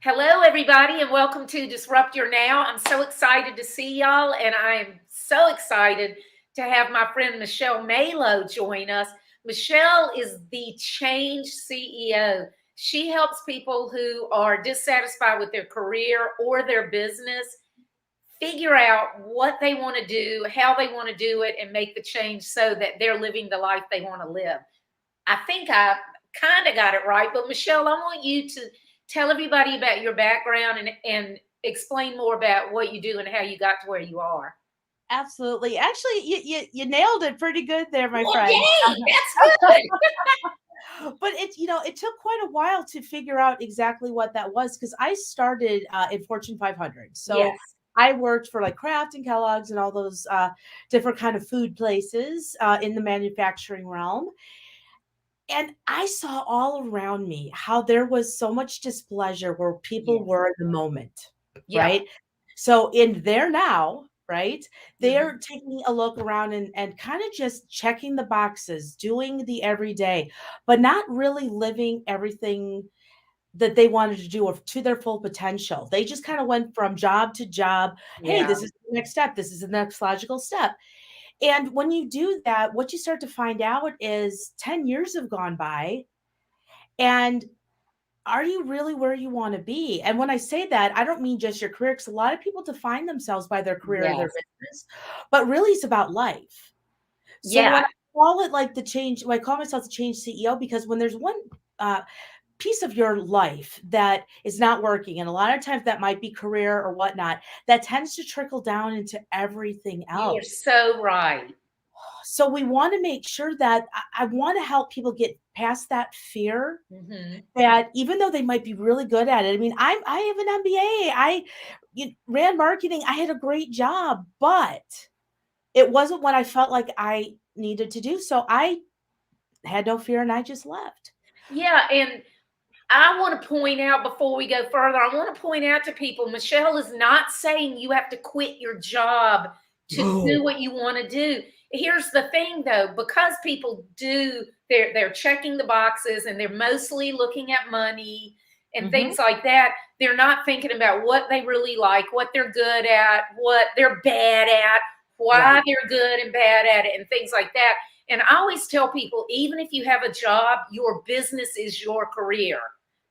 Hello, everybody, and welcome to Disrupt Your Now. I'm so excited to see y'all, and I am so excited to have my friend Michele Malo join us. Michele is the Change CEO. She helps people who are dissatisfied with their career or their business figure out what they want to do, how they want to do it, and make the change so that they're living the life they want to live. I think I kind of got it right, but Michele, I want you to tell everybody about your background and explain more about what you do and how you got to where you are. Absolutely. Actually, you nailed it pretty good there, my Well, friend. yay, that's good. But it took quite a while to figure out exactly what that was because I started in Fortune 500. So Yes. I worked for like Kraft and Kellogg's and all those different kind of food places in the manufacturing realm. And I saw all around me how there was so much displeasure where people Yes. were in the moment, Yeah. right? So in there now, right? Mhm. They're taking a look around and kind of just checking the boxes, doing the everyday, but not really living everything that they wanted to do or to their full potential. They just kind of went from job to job. Hey, Yeah. this is the next step. This is the next logical step. And when you do that, what you start to find out is 10 years have gone by. And are you really where you want to be? And when I say that, I don't mean just your career, because a lot of people define themselves by their career or their Yes. business, but really it's about life. So Yeah. when I call it like the change, when I call myself the change CEO, because when there's one uh, piece of your life that is not working, and a lot of times that might be career or whatnot, that tends to trickle down into everything You are else. so right. So we want to make sure that I want to help people get past that fear Hmm. that even though they might be really good at it. I mean, I have an MBA. Ran marketing. I had a great job, but it wasn't what I felt like I needed to do. So I had no fear and I just left. Yeah, and I want to point out before we go further, I want to point out to people Michele is not saying you have to quit your job to do No. what you want to do. Here's the thing though, because people do, they're checking the boxes and they're mostly looking at money and Hmm. things like that. They're not thinking about what they really like, what they're good at, what they're bad at, why Right. they're good and bad at it, and things like that. And I always tell people, even if you have a job, your business is your career.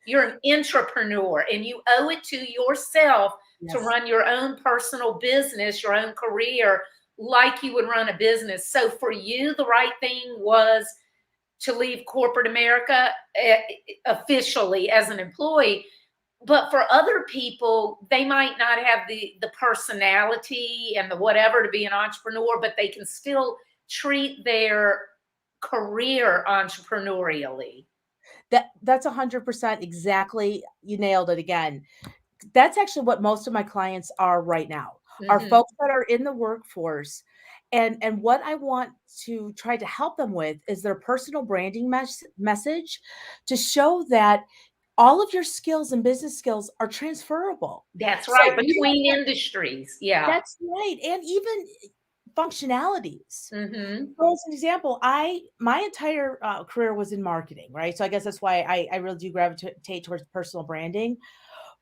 You're an entrepreneur and you owe it to yourself to Yes. run your own personal business, your own career, like you would run a business. So for you, the right thing was to leave corporate America officially as an employee. But for other people, they might not have the personality and the whatever to be an entrepreneur, but they can still treat their career entrepreneurially. That's 100% exactly. You nailed it again. That's actually what most of my clients are right now, are Hmm. folks that are in the workforce. And what I want to try to help them with is their personal branding message to show that all of your skills and business skills are transferable. That's So right. you Between don't have, industries. Yeah. that's right. And even functionalities. Hmm. So as an example, my entire career was in marketing, right? So I guess that's why I really do gravitate towards personal branding.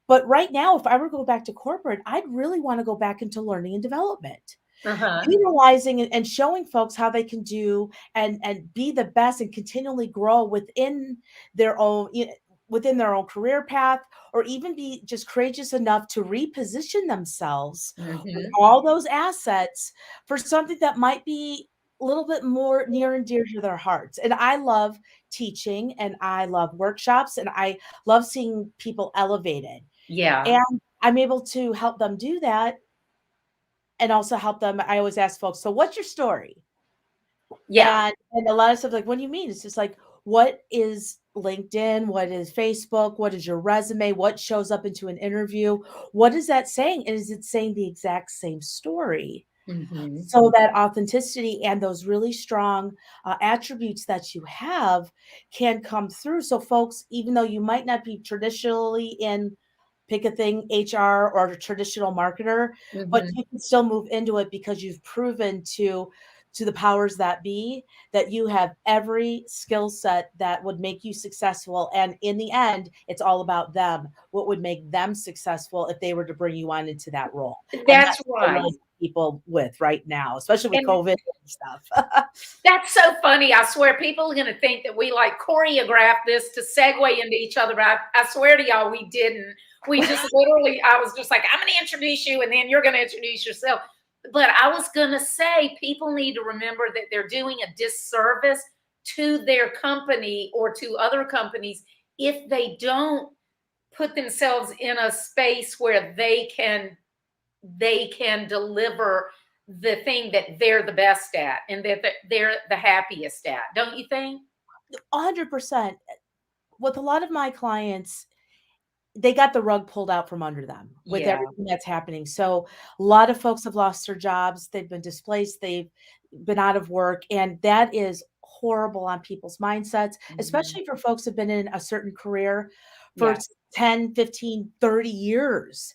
But right now, if I were to go back to corporate, I'd really want to go back into learning and development, Uh-huh. utilizing and showing folks how they can do and be the best and continually grow within their own within their own career path, or even be just courageous enough to reposition themselves with Hmm. all those assets for something that might be a little bit more near and dear to their hearts. And I love teaching and I love workshops and I love seeing people elevated. Yeah. And I'm able to help them do that and also help them. I always ask folks, so what's your story? Yeah. And a lot of stuff like, what do you mean? It's just like, what is LinkedIn? What is Facebook? What is your resume? What shows up into an interview? What is that saying? And is it saying the exact same story? Hmm. So that authenticity and those really strong attributes that you have can come through. So folks, even though you might not be traditionally in pick a thing, HR or a traditional marketer, but Hmm. you can still move into it because you've proven to to the powers that be that you have every skill set that would make you successful. And in the end, it's all about them. What would make them successful if they were to bring you on into that role? And That's that's what I right. really see people with right now, especially with And COVID and stuff. that's so funny. I swear people are going to think that we like choreographed this to segue into each other. But I swear to y'all, we didn't. We just literally, I was just like, I'm going to introduce you and then you're going to introduce yourself. But I was going to say, people need to remember that they're doing a disservice to their company or to other companies if they don't put themselves in a space where they can deliver the thing that they're the best at and that they're the happiest at. Don't you think? 100%. With a lot of my clients, they got the rug pulled out from under them with Yeah. everything that's happening. So a lot of folks have lost their jobs, they've been displaced, they've been out of work, and that is horrible on people's mindsets, Mhm. especially for folks who've been in a certain career for Yeah. 10, 15, 30 years.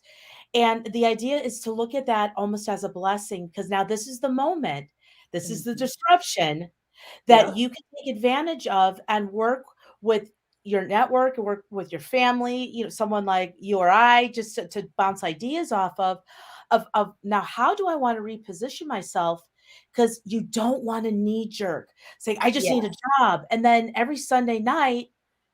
And the idea is to look at that almost as a blessing because now this is the moment, this is the Mhm. disruption that Yep. you can take advantage of and work with your network and work with your family, someone like you or I, just to bounce ideas off of now, how do I want to reposition myself? Because you don't want to knee jerk say, I just Yeah. need a job. And then every Sunday night,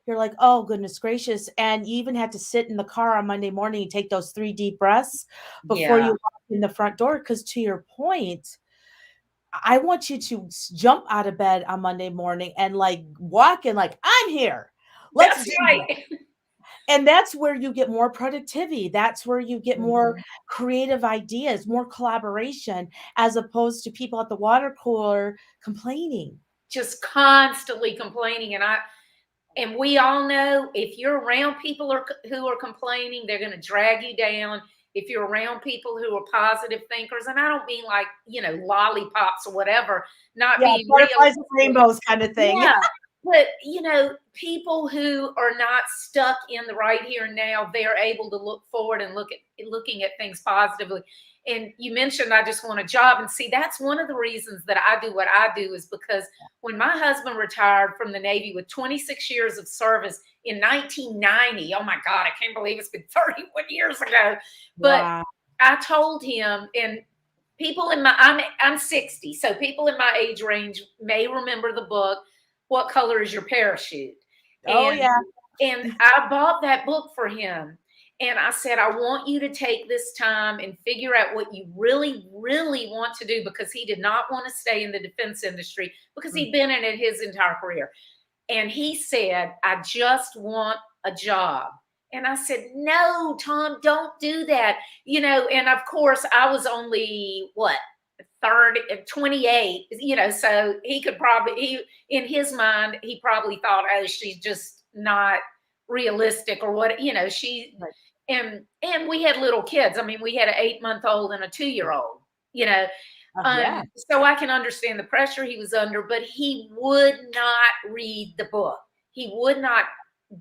you're like, oh, goodness gracious. And you even had to sit in the car on Monday morning and take those 3 deep breaths before Yeah. you walk in the front door. Because to your point, I want you to jump out of bed on Monday morning and like walk in like, I'm here. Let's That's do this. right. And that's where you get more productivity. That's where you get more Mhm. creative ideas, more collaboration, as opposed to people at the water cooler complaining. Just constantly complaining, and we all know if you're around people who are complaining, they're going to drag you down. If you're around people who are positive thinkers, and I don't mean like, lollipops or whatever, not Yeah, being butterflies and realistic. rainbows kind of thing. Yeah. But, people who are not stuck in the right here and now, they're able to look forward and looking at things positively. And you mentioned I just want a job. And see, that's one of the reasons that I do what I do is because when my husband retired from the Navy with 26 years of service in 1990, oh my God, I can't believe it's been 31 years ago. But Wow. I told him, and people in I'm 60, so people in my age range may remember the book, What Color is Your Parachute? Oh, And yeah. I bought that book for him. And I said, I want you to take this time and figure out what you really, really want to do, because he did not want to stay in the defense industry because Mm. he'd been in it his entire career. And he said, I just want a job. And I said, no, Tom, don't do that. And of course, I was only what, 30, 28, so he could probably, in his mind, he probably thought, oh, she's just not realistic or what, Right. and we had little kids. I mean, we had an 8-month-old and a 2-year-old, you know, Yeah. so I can understand the pressure he was under, but he would not read the book. He would not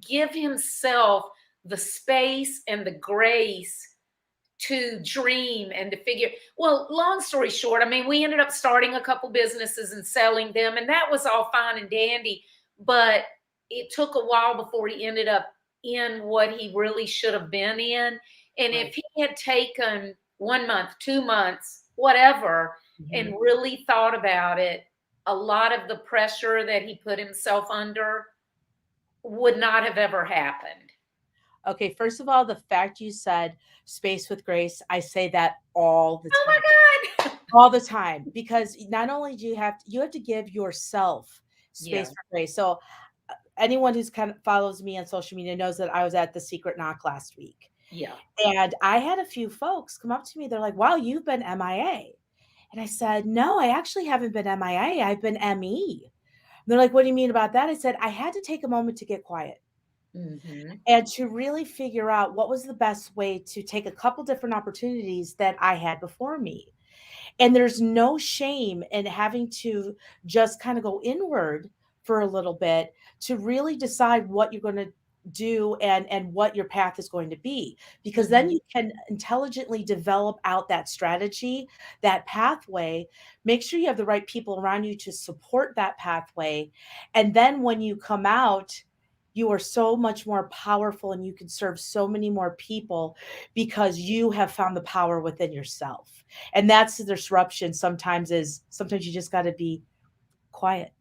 give himself the space and the grace to dream and to figure. Well, long story short, I mean, we ended up starting a couple businesses and selling them, and that was all fine and dandy, but it took a while before he ended up in what he really should have been in. And if Right. he had taken 1 month, 2 months, whatever, and Mhm. really thought about it, a lot of the pressure that he put himself under would not have ever happened. Okay, first of all, the fact you said space with grace, I say that all the Oh time. my God. All the time, because not only do you have to give yourself Yeah, space for grace. So anyone who's kind of follows me on social media knows that I was at the Secret Knock last week. yeah. And I had a few folks come up to me. They're like, wow, you've been MIA. And I said, no, I actually haven't been MIA. I've been ME. And they're like, what do you mean about that? I said, I had to take a moment to get quiet Hmm. and to really figure out what was the best way to take a couple different opportunities that I had before me. And there's no shame in having to just kind of go inward for a little bit to really decide what you're going to do and what your path is going to be, because then Mhm. you can intelligently develop out that strategy, that pathway. Make sure you have the right people around you to support that pathway, and then when you come out, you are so much more powerful and you can serve so many more people because you have found the power within yourself. And that's the disruption. Sometimes you just got to be quiet.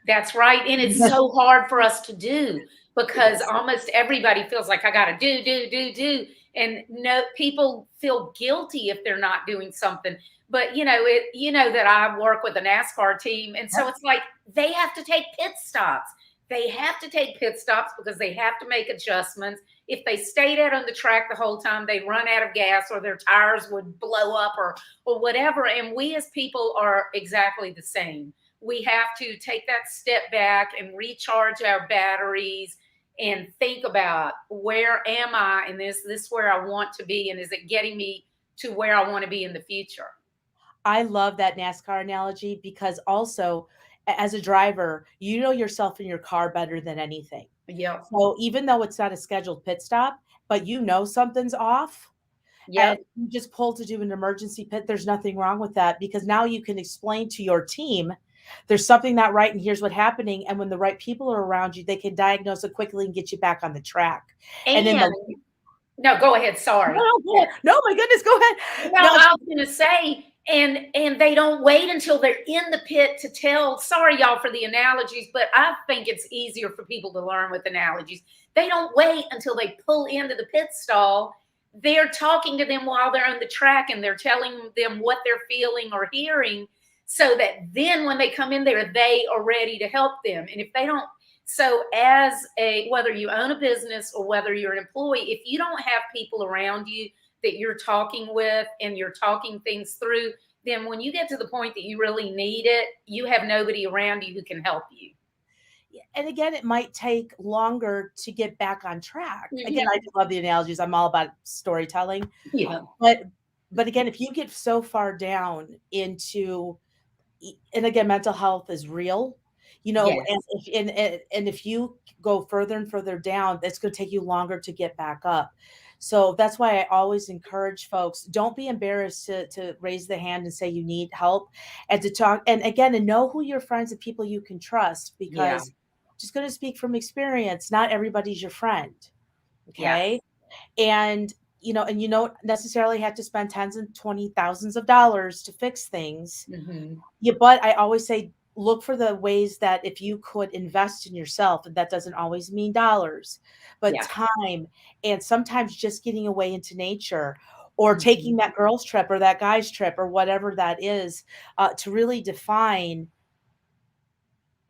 That's right, and it's so hard for us to do It because is. almost everybody feels like I gotta do, and no, people feel guilty if they're not doing something. But you know that I work with a NASCAR team, and so Yep. it's like they have to take pit stops. They have to take pit stops because they have to make adjustments. If they stayed out on the track the whole time, they'd run out of gas or their tires would blow up or whatever. And we as people are exactly the same. We have to take that step back and recharge our batteries and think about, where am I, and is this where I want to be, and is it getting me to where I want to be in the future? I love that NASCAR analogy because also as a driver, you know yourself in your car better than anything. Yep. So even though it's not a scheduled pit stop, but you know something's off Yep. and you just pull to do an emergency pit, there's nothing wrong with that because now you can explain to your team there's something not right and here's what's happening. And when the right people are around you, they can diagnose it quickly and get you back on the track. And in the And no, go ahead. Sorry. no, go ahead. No, my goodness, go ahead. No, No, I was going to say, and they don't wait until they're in the pit to tell. Sorry, y'all, for the analogies, but I think it's easier for people to learn with analogies. They don't wait until they pull into the pit stall. They're talking to them while they're on the track, and they're telling them what they're feeling or hearing, so that then when they come in there, they are ready to help them. And if they don't, so as a, whether you own a business or whether you're an employee, if you don't have people around you that you're talking with and you're talking things through, then when you get to the point that you really need it, you have nobody around you who can help you. and again, it might take longer to get back on track. Again, I Hmm. just love the analogies. I'm all about storytelling. Yeah. But again, if you get so far down into and again, mental health is real, and Yes. if you go further and further down, it's going to take you longer to get back up. So that's why I always encourage folks, don't be embarrassed to raise the hand and say you need help and to talk. And again, and know who your friends and people you can trust, Yeah. because just going to speak from experience, not everybody's your friend. Yeah. Okay. And you don't necessarily have to spend tens and twenty thousands of dollars to fix things. Hmm. Yeah, but I always say look for the ways that if you could invest in yourself, and that doesn't always mean dollars, but Yeah. time, and sometimes just getting away into nature or Hmm. taking that girl's trip or that guy's trip or whatever that is, to really define,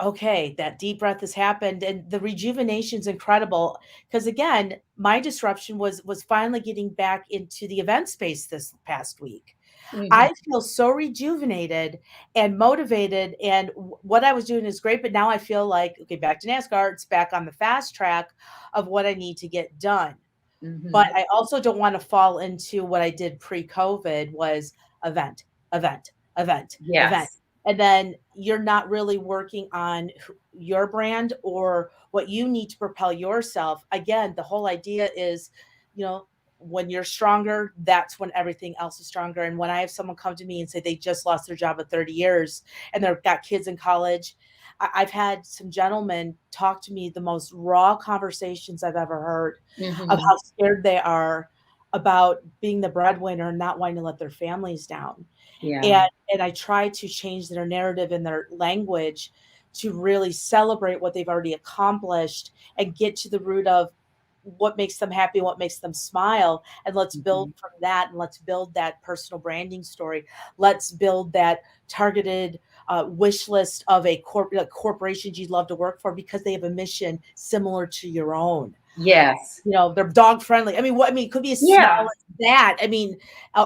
okay, that deep breath has happened and the rejuvenation's incredible. Because again, my disruption was finally getting back into the event space this past week. I Hmm. feel so rejuvenated and motivated, and what I was doing is great, but now I feel like, okay, back to NASCAR, it's back on the fast track of what I need to get done. But Hmm. I also don't want to fall into what I did pre-COVID was event, event, event, event. Yes. And then you're not really working on your brand or what you need to propel yourself. Again, the whole idea is, you know, when you're stronger, that's when everything else is stronger. And when I have someone come to me and say they just lost their job at 30 years and they've got kids in college, I've had some gentlemen talk to me the most raw conversations I've ever heard of Hmm. how scared they are about being the breadwinner and not wanting to let their families down. Yeah. And I try to change their narrative and their language to really celebrate what they've already accomplished and get to the root of what makes them happy, what makes them smile. And let's build Hmm. from that and let's build that personal branding story. Let's build that targeted wish list of corporations you'd love to work for because they have a mission similar to your own. Yes. They're dog friendly. I mean, it could be as small Yeah. as that. I mean,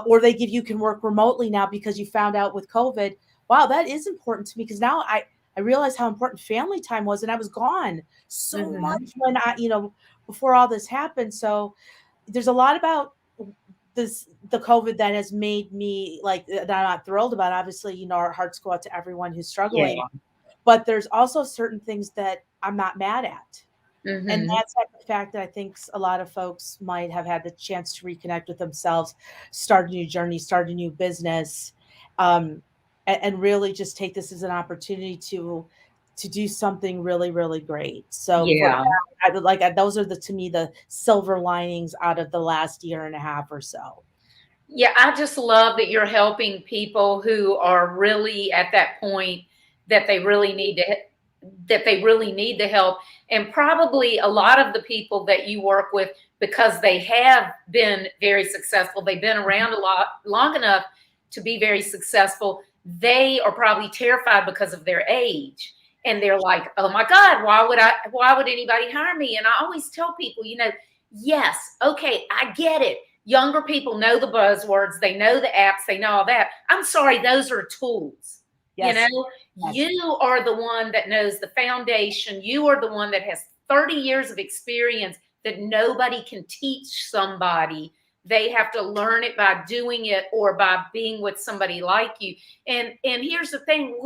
or they give you can work remotely now because you found out with COVID. Wow, that is important to me because now I realize how important family time was, and I was gone so much Hmm. when before all this happened. So there's a lot about the COVID that has made me like that I'm not thrilled about. Obviously, our hearts go out to everyone who's struggling, Yeah. but there's also certain things that I'm not mad at. And Mm-hmm. that's like the fact that I think a lot of folks might have had the chance to reconnect with themselves, start a new journey, start a new business, um, and really just take this as an opportunity to do something really, really great. So for Yeah. that, I would like those are the to me the silver linings out of the last year and a half or so. Yeah, I just love that you're helping people who are really at that point that they really need to that they really need the help. And probably a lot of the people that you work with, because they have been very successful, they've been around a lot long enough to be very successful, they are probably terrified because of their age. And they're like, oh my God, why would anybody hire me? And I always tell people, yes, okay, I get it. Younger people know the buzzwords, they know the apps, they know all that. I'm sorry, those are tools. You Yes, know, yes, you are the one that knows the foundation. You are the one that has 30 years of experience that nobody can teach somebody. They have to learn it by doing it or by being with somebody like you. And here's the thing,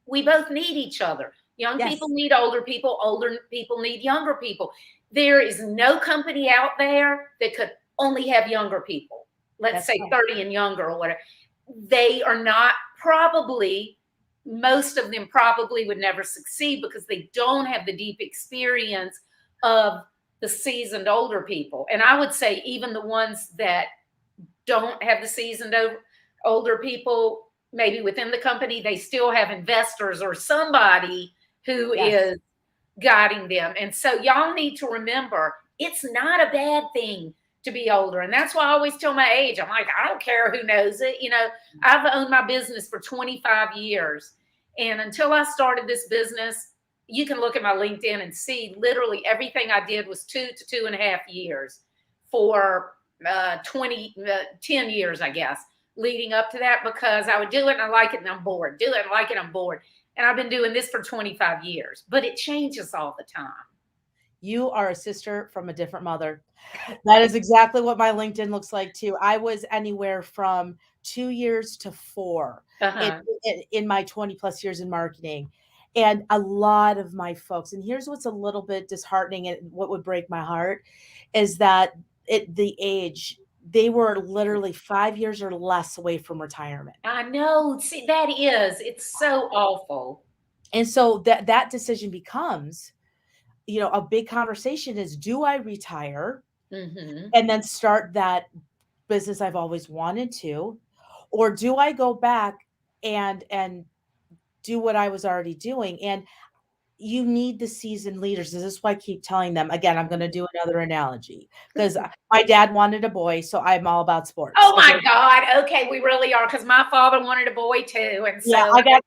we both need each other. Young people yes. need older people need younger people. There is no company out there that could only have younger people, let's That's say right. 30 and younger or whatever. They are not probably, most of them probably would never succeed because they don't have the deep experience of the seasoned older people. And I would say even the ones that don't have the seasoned older people, maybe within the company, they still have investors or somebody who Yes. is guiding them. And so y'all need to remember it's not a bad thing to be older. And that's why I always tell my age. I'm like, I don't care who knows it. I've owned my business for 25 years. And until I started this business, you can look at my LinkedIn and see literally everything I did was 2 to 2.5 years for 10 years, I guess, leading up to that, because I would do it and I like it and I'm bored. Do it and I like it, I'm bored. And I've been doing this for 25 years, but it changes all the time. You are a sister from a different mother. That is exactly what my LinkedIn looks like too. I was anywhere from 2 years to 4 in Uh-huh. in my 20 plus years in marketing. And a lot of my folks, and here's what's a little bit disheartening and what would break my heart is that the age, they were literally 5 years or less away from retirement. I know. See, it's so awful. And so that decision becomes, a big conversation is, do I retire Hmm. and then start that business I've always wanted to, or do I go back and do what I was already doing? And you need the seasoned leaders. This is why I keep telling them again. I'm going to do another analogy because my dad wanted a boy, so I'm all about sports. Oh Okay, my God. Okay, we really are. Because my father wanted a boy too. And yeah, so I got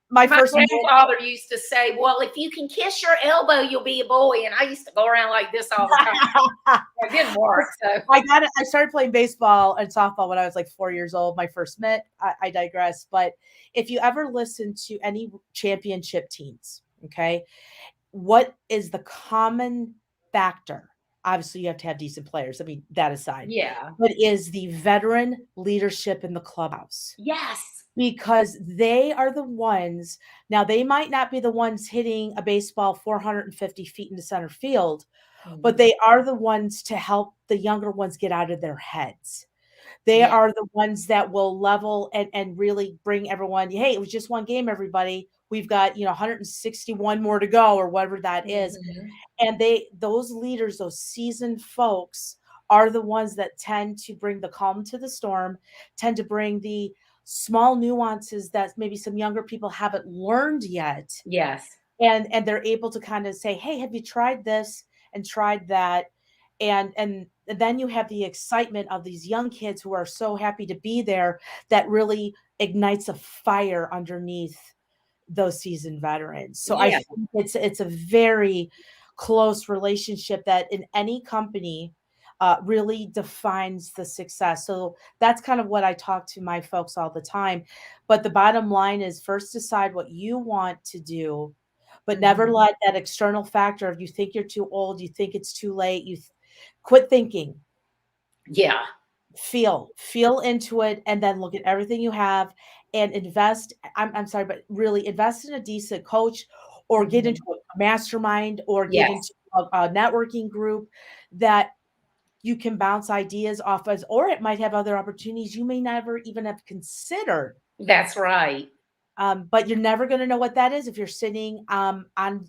my my first mitt. grandfather used to say, well, if you can kiss your elbow, you'll be a boy. And I used to go around like this all the time. It didn't work. So, I got it. I started playing baseball and softball when I was like 4 years old. My first mitt. I digress. But if you ever listen to any championship teams, okay, what is the common factor? Obviously, you have to have decent players. I mean, that aside, yeah. but is the veteran leadership in the clubhouse, Yes. because they are the ones. Now, they might not be the ones hitting a baseball 450 feet into center field, but Mhm. they are the ones to help the younger ones get out of their heads. They Yeah. are the ones that will level and really bring everyone, hey, it was just one game, everybody. We've got, 161 more to go, or whatever that is. Mhm. And those leaders, those seasoned folks are the ones that tend to bring the calm to the storm, tend to bring the small nuances that maybe some younger people haven't learned yet, Yes. and they're able to kind of say, hey, have you tried this and tried that? And then you have the excitement of these young kids who are so happy to be there, that really ignites a fire underneath those seasoned veterans. So I Yeah. think it's a very close relationship that in any company really defines the success. So that's kind of what I talk to my folks all the time. But the bottom line is, first decide what you want to do, but never Mhm. let that external factor of, you think you're too old, you think it's too late, quit thinking. Yeah. Feel into it, and then look at everything you have and invest. I'm sorry, but really invest in a decent coach, or get Mhm. into a mastermind, or get into Yes. a networking group that you can bounce ideas off as, or it might have other opportunities you may never even have considered. That's right. But you're never going to know what that is if you're sitting on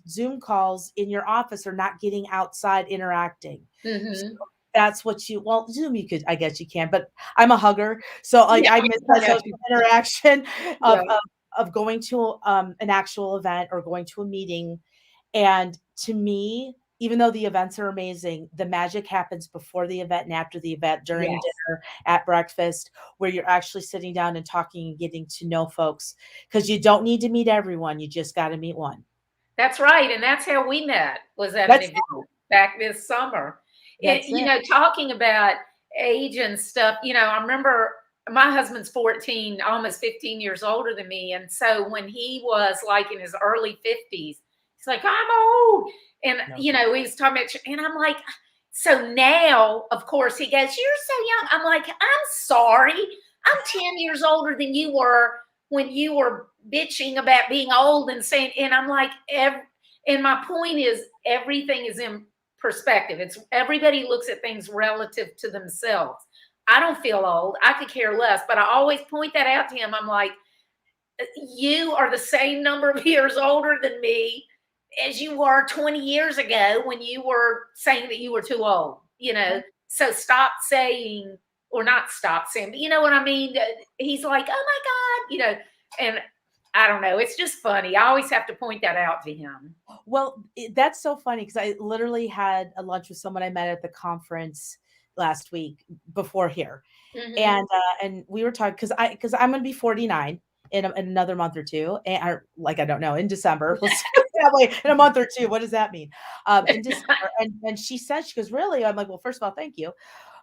Zoom calls in your office or not getting outside interacting. So Hmm. that's what well, Zoom, you could, I guess you can, but I'm a hugger. So like Yeah, I miss I that know. social interaction Yeah. of, of going to an actual event or going to a meeting. And to me, even though the events are amazing, the magic happens before the event and after the event, during Yes. dinner, at breakfast, where you're actually sitting down and talking and getting to know folks. Because you don't need to meet everyone, you just got to meet one. That's right. And that's how we met, was at an That's event back this summer. that's it. Talking about age and stuff, I remember my husband's 14, almost 15 years older than me. And so when he was like in his early 50s, he's like, I'm old. And, No. he's talking about, and I'm like, so now, of course, he goes, you're so young. I'm like, I'm sorry. I'm 10 years older than you were when you were bitching about being old and saying, and I'm like, and my point is everything is in perspective. It's everybody looks at things relative to themselves. I don't feel old. I could care less, but I always point that out to him. I'm like, you are the same number of years older than me as you were 20 years ago when you were saying that you were too old. So stop saying, or not stop saying, but you know what I mean? He's like, oh my God, and I don't know. It's just funny. I always have to point that out to him. Well, that's so funny because I literally had a lunch with someone I met at the conference last week before here, Hmm. and we were talking because I'm going to be 49 in another month or two, and like I don't know, in December. We'll see that way in a month or two. What does that mean? In December, and she said, she goes, really? I'm like, well, first of all, thank you.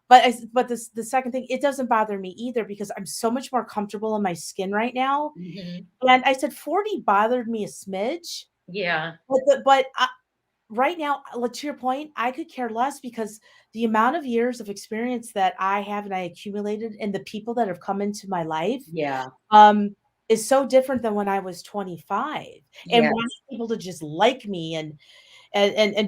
But the second thing, it doesn't bother me either because I'm so much more comfortable in my skin right now. Hmm. And I said 40 bothered me a smidge, Yeah. but right now, to your point, I could care less because the amount of years of experience that I have and I accumulated and the people that have come into my life, Yeah. um, is so different than when I was 25 and wanting Yes. people to just like me and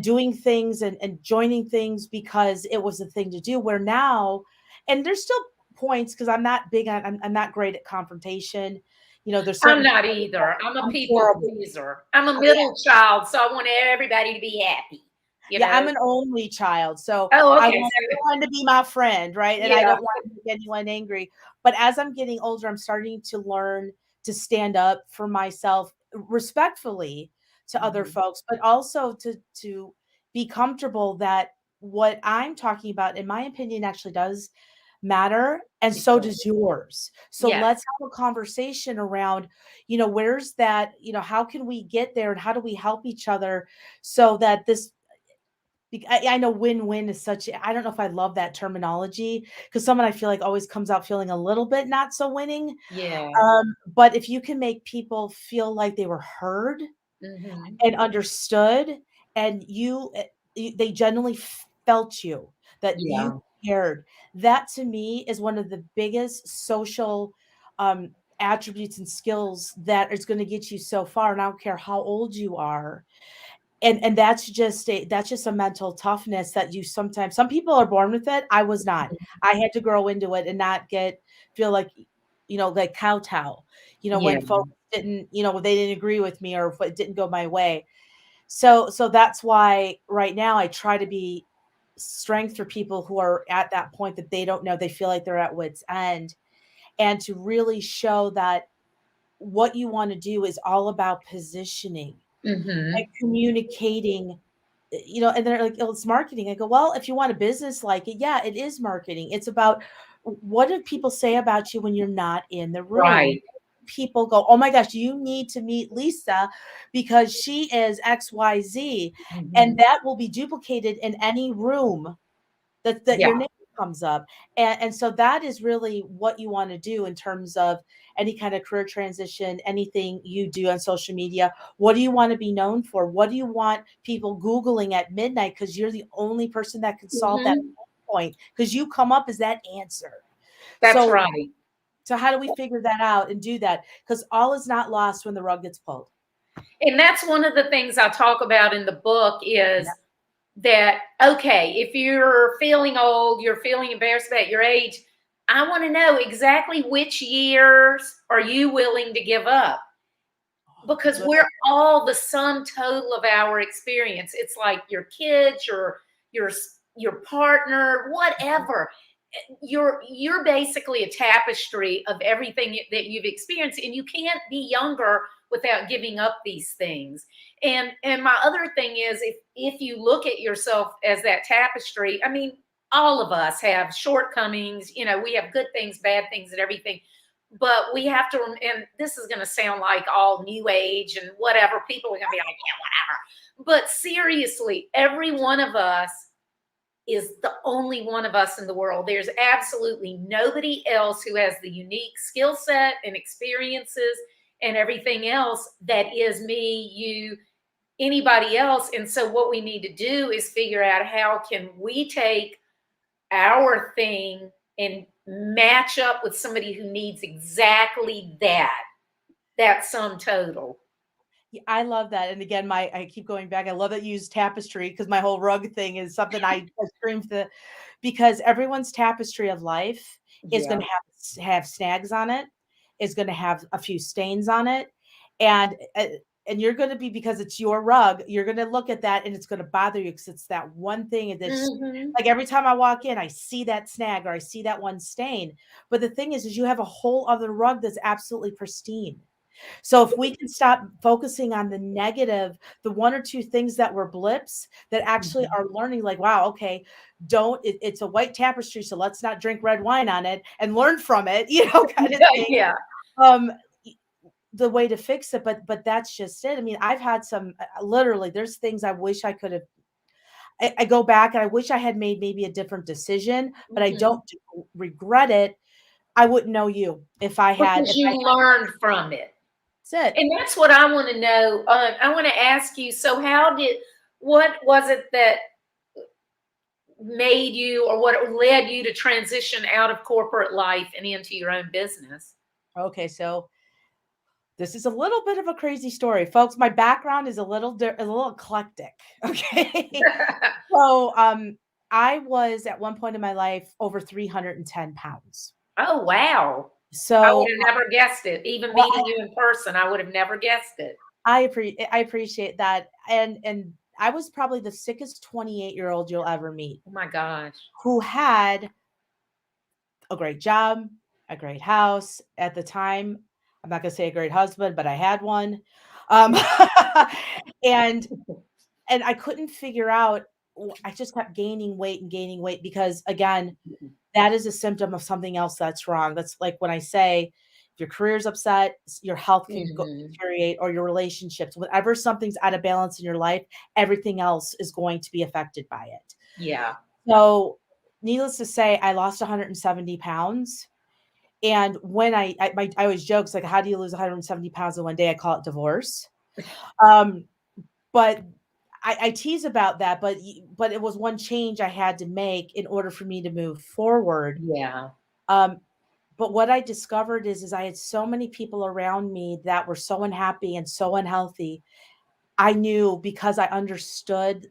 doing things and joining things because it was a thing to do. Where now, and there's still points because I'm not big on, I'm not great at confrontation. There's I'm certain not points that either. I'm a I'm people horrible. pleaser. I'm a Oh, yeah. middle child, so I want everybody to be happy, you Yeah, I'm know. an only child, so Oh, I okay. want So, everyone to be my friend, right? And I yeah. don't want to make anyone angry. But as I'm getting older, I'm starting to learn to stand up for myself respectfully to other Mhm. folks, but also to be comfortable that what I'm talking about, in my opinion, actually does matter, and so Yeah. does yours. So Yes. let's have a conversation around, where's that, how can we get there and how do we help each other so that this I know win-win is such, I don't know if I love that terminology because someone I feel like always comes out feeling a little bit not so winning. Yeah. But if you can make people feel like they were heard Mhm. and understood, and they genuinely felt you, that you Yeah. cared, that to me is one of the biggest social um, attributes and skills that is going to get you so far. And I don't care how old you are, and that's just a mental toughness that you sometimes, some people are born with it. I was not. I had to grow into it and not feel like, like kowtow, Yeah. when folks didn't, they didn't agree with me or if it didn't go my way. So that's why right now I try to be strength for people who are at that point that they don't know, they feel like they're at wit's end, and to really show that what you want to do is all about positioning and Mhm. communicating, and they're like, oh, it's marketing. I go, well, if you want a business like it, yeah, it is marketing. It's about, what do people say about you when you're not in the room? Right. People go, oh my gosh, you need to meet Lisa because she is XYZ. And Mhm. that will be duplicated in any room that Yeah. your name comes up. And so that is really what you want to do in terms of any kind of career transition, anything you do on social media. What do you want to be known for? What do you want people Googling at midnight? Because you're the only person that can solve that Mhm. point, because you come up as that answer. That's So right. how do we figure that out and do that? Because all is not lost when the rug gets pulled. And that's one of the things I talk about in the book Yeah. is that, okay, if you're feeling old, you're feeling embarrassed about your age, I want to know exactly which years are you willing to give up, because Good. we're all the sum total of our experience. It's like your kids, your your partner, whatever. You're basically a tapestry of everything that you've experienced, and you can't be younger without giving up these things. And my other thing is, if you look at yourself as that tapestry, I mean, all of us have shortcomings. You know, we have good things, bad things, and everything. But we have to, and this is going to sound like all new age and whatever. People are going to be like, yeah, whatever. But seriously, every one of us is the only one of us in the world. There's absolutely nobody else who has the unique skill set and experiences and everything else that is me, you, anybody else. And so what we need to do is figure out, how can we take our thing and match up with somebody who needs exactly that sum total. Yeah, I love that. And again, I keep going back. I love that you use tapestry because my whole rug thing is something I scream for, because everyone's tapestry of life is going Yeah. to have snags on it, is going to have a few stains on it, and and you're going to be, because it's your rug, you're going to look at that and it's going to bother you because it's that one thing that's Mm-hmm. like every time I walk in, I see that snag or I see that one stain. But the thing is you have a whole other rug that's absolutely pristine. So if we can stop focusing on the negative, the one or two things that were blips that actually Mm-hmm. are learning, like, wow, okay, it's a white tapestry, so let's not drink red wine on it and learn from it, kind of thing. Yeah. Um, the way to fix it, but that's just it. I mean, I've had some literally, there's things I wish I could have. I go back and I wish I had made maybe a different decision, but I Mm-hmm. don't regret it. I wouldn't know you Because if I you had learned from it. that's it. And that's what I want to know. I want to ask you, so what was it that made you, or what led you to transition out of corporate life and into your own business? Okay, so this is a little bit of a crazy story, folks. My background is a little eclectic. Okay. So, I was at one point in my life over 310 pounds. Oh, wow. I would So, have never guessed it. Even well, meeting you in person, I would have never guessed it. I appreciate that, and I was probably the sickest 28-year-old you'll ever meet, Oh my gosh. who had a great job, a great house at the time. I'm not gonna say a great husband, but I had one. Um, and and I couldn't figure out. I just kept gaining weight because again, that is a symptom of something else that's wrong. That's like when I say if your career's upset, your health can Mhm. deteriorate, or your relationships. Whenever something's out of balance in your life, everything else is going to be affected by it. Yeah. So, needless to say, I lost 170 pounds. And when I always joke, it's like, how do you lose 170 pounds in one day? I call it divorce. Um, but I tease about that, but it was one change I had to make in order for me to move forward. Yeah. Um, but what I discovered is I had so many people around me that were so unhappy and so unhealthy. I knew, because I understood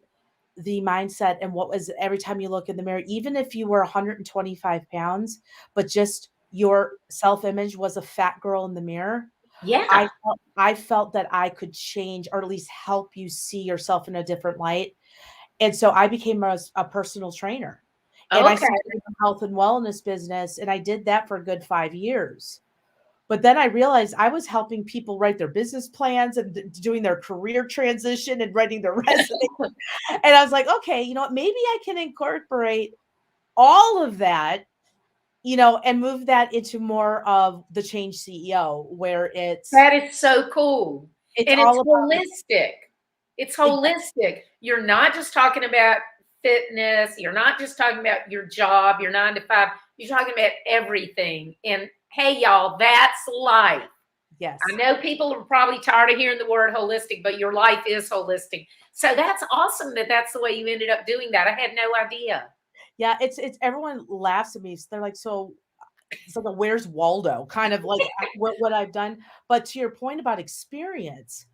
the mindset and what was every time you look in the mirror, even if you were 125 pounds, but just your self image was a fat girl in the mirror, Yeah. I felt that I could change or at least help you see yourself in a different light. And so I became a personal trainer, and I Okay. started a health and wellness business, and I did that for a good 5 years. But then I realized I was helping people write their business plans and doing their career transition and writing their resume. And I was like, okay, you know what? Maybe I can incorporate all of that, and move that into more of the change CEO, where That is so cool. it's And it's all about holistic. It's it, holistic. You're not just talking about fitness. You're not just talking about your job, your 9 to 5. You're talking about everything. And hey, y'all, that's life. I yes. know people are probably tired of hearing the word holistic, but your life is holistic. So that's awesome that that's the way you ended up doing that. I had no idea. Yeah, it's everyone laughs at me. So they're like, so it's like a where's Waldo kind of like what I've done. But to your point about experience,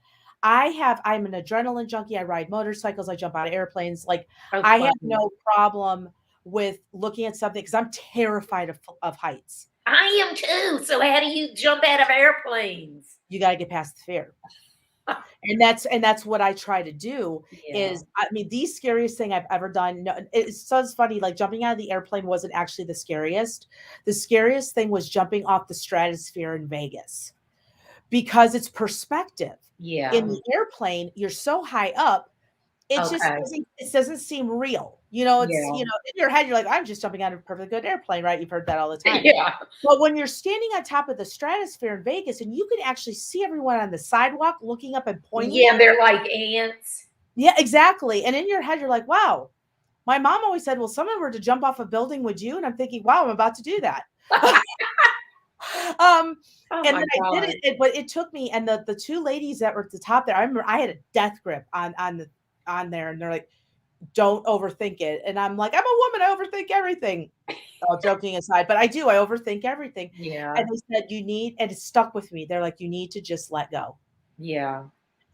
I'm an adrenaline junkie. I ride motorcycles. I jump out of airplanes. Like Oh, I have fun. no problem with looking at something because I'm terrified of heights. I am too. So how do you jump out of airplanes? You got to get past the fear. And that's what I try to do Yeah. is, I mean, the scariest thing I've ever done. No, it sounds funny, like jumping out of the airplane wasn't actually the scariest. The scariest thing was jumping off the Stratosphere in Vegas because it's perspective. In Yeah. the airplane, you're so high up, Okay. it doesn't seem real. You know, it's, Yeah. in your head, you're like, I'm just jumping out of a perfectly good airplane, right? You've heard that all the time. Yeah. But when you're standing on top of the Stratosphere in Vegas and you can actually see everyone on the sidewalk looking up and pointing Yeah, at they're like ants. you. Yeah, exactly. And in your head, you're like, wow. My mom always said, well, someone were to jump off a building, would you? And I'm thinking, wow, I'm about to do that. um, Oh and my then I did God. but it took me, and the two ladies that were at the top there, I remember I had a death grip on there, and they're like, don't overthink it. And I'm like, I'm a woman, I overthink everything. All joking aside, but I do, I overthink everything. And Yeah. they said, and it stuck with me. They're like, you need to just let go. Yeah.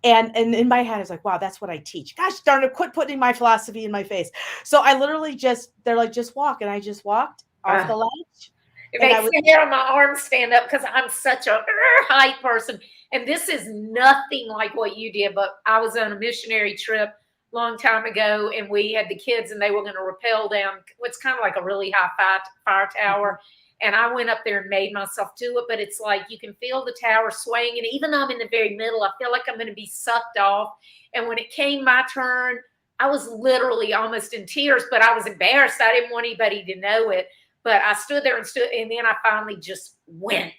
And in my head, I was like, wow, that's what I teach. Gosh darn it, quit putting my philosophy in my face. So I literally they're like, just walk. And I just walked off Uh, the ledge. it And I makes was, the hair on my arms stand up because I'm such a height person. And this is nothing like what you did, but I was on a missionary trip a long time ago, and we had the kids, and they were going to rappel down what's kind of like a really high fire tower. And I went up there and made myself do it, but it's like you can feel the tower swaying. And even though I'm in the very middle, I feel like I'm going to be sucked off. And when it came my turn, I was literally almost in tears, but I was embarrassed. I didn't want anybody to know it. But I stood there and then I finally just went,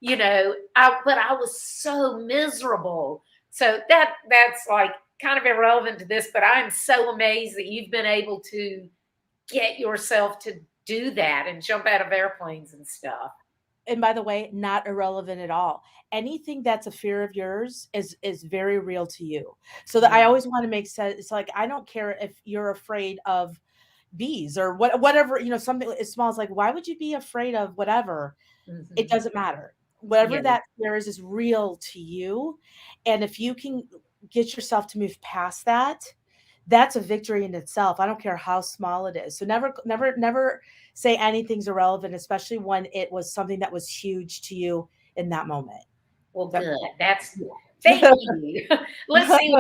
but I was so miserable. So that's like kind of irrelevant to this, but I'm so amazed that you've been able to get yourself to do that and jump out of airplanes and stuff. and by the way, not irrelevant at all. Anything that's a fear of yours is very real to you. So that I Yeah. always want to make sense. It's like, I don't care if you're afraid of bees or whatever, something as small as, like, why would you be afraid of whatever? It Hmm. doesn't matter. Whatever Yeah. that fear is real to you. And if you can get yourself to move past that, that's a victory in itself. I don't care how small it is. So never say anything's irrelevant, especially when it was something that was huge to you in that moment. Well, That- good. That's thank yeah. you. Let's see.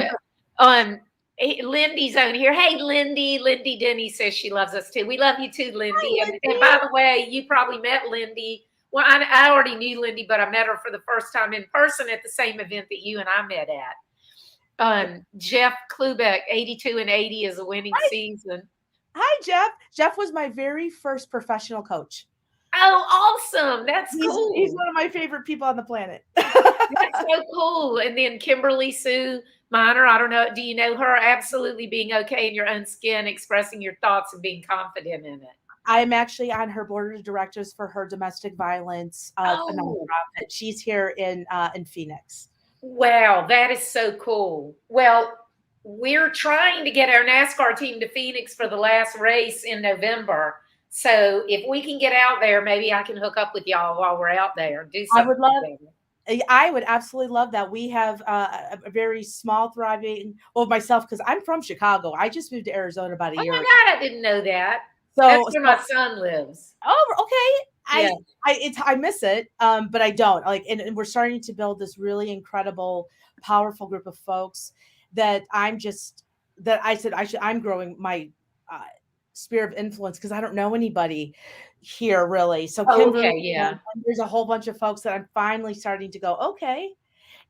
Lindy's on here. Hey, Lindy. Lindy Denny says she loves us too. We love you too, Lindy. Hi, And by the way, you probably met Lindy. Well, I already knew Lindy, but I met her for the first time in person at the same event that you and I met at. Jeff Klubeck, 82 and 80 is a winning Hi, season. hi, Jeff. Jeff was my very first professional coach. Oh, awesome. That's He's cool. one of my favorite people on the planet. That's so cool. And then Kimberly Sue Minor, I don't know, do you know her? Absolutely being okay in your own skin, expressing your thoughts and being confident in it. I'm actually on her board of directors for her domestic violence, a Oh, nonprofit. She's here in Phoenix. wow, that is so cool. Well, we're trying to get our NASCAR team to Phoenix for the last race in November. So if we can get out there, maybe I can hook up with y'all while we're out there and do I something would love together. I would absolutely love that. We have a very small, thriving, well, myself, because I'm from Chicago. I just moved to Arizona about a Oh year my ago. God, I didn't know that. That's So, where my so son lives. oh, okay. Yeah. I miss it, but I don't like, and we're starting to build this really incredible, powerful group of folks that I said I'm growing my uh, sphere of influence because I don't know anybody here really. So Oh, Kimberly, okay. Yeah. there's a whole bunch of folks that I'm finally starting to go, okay,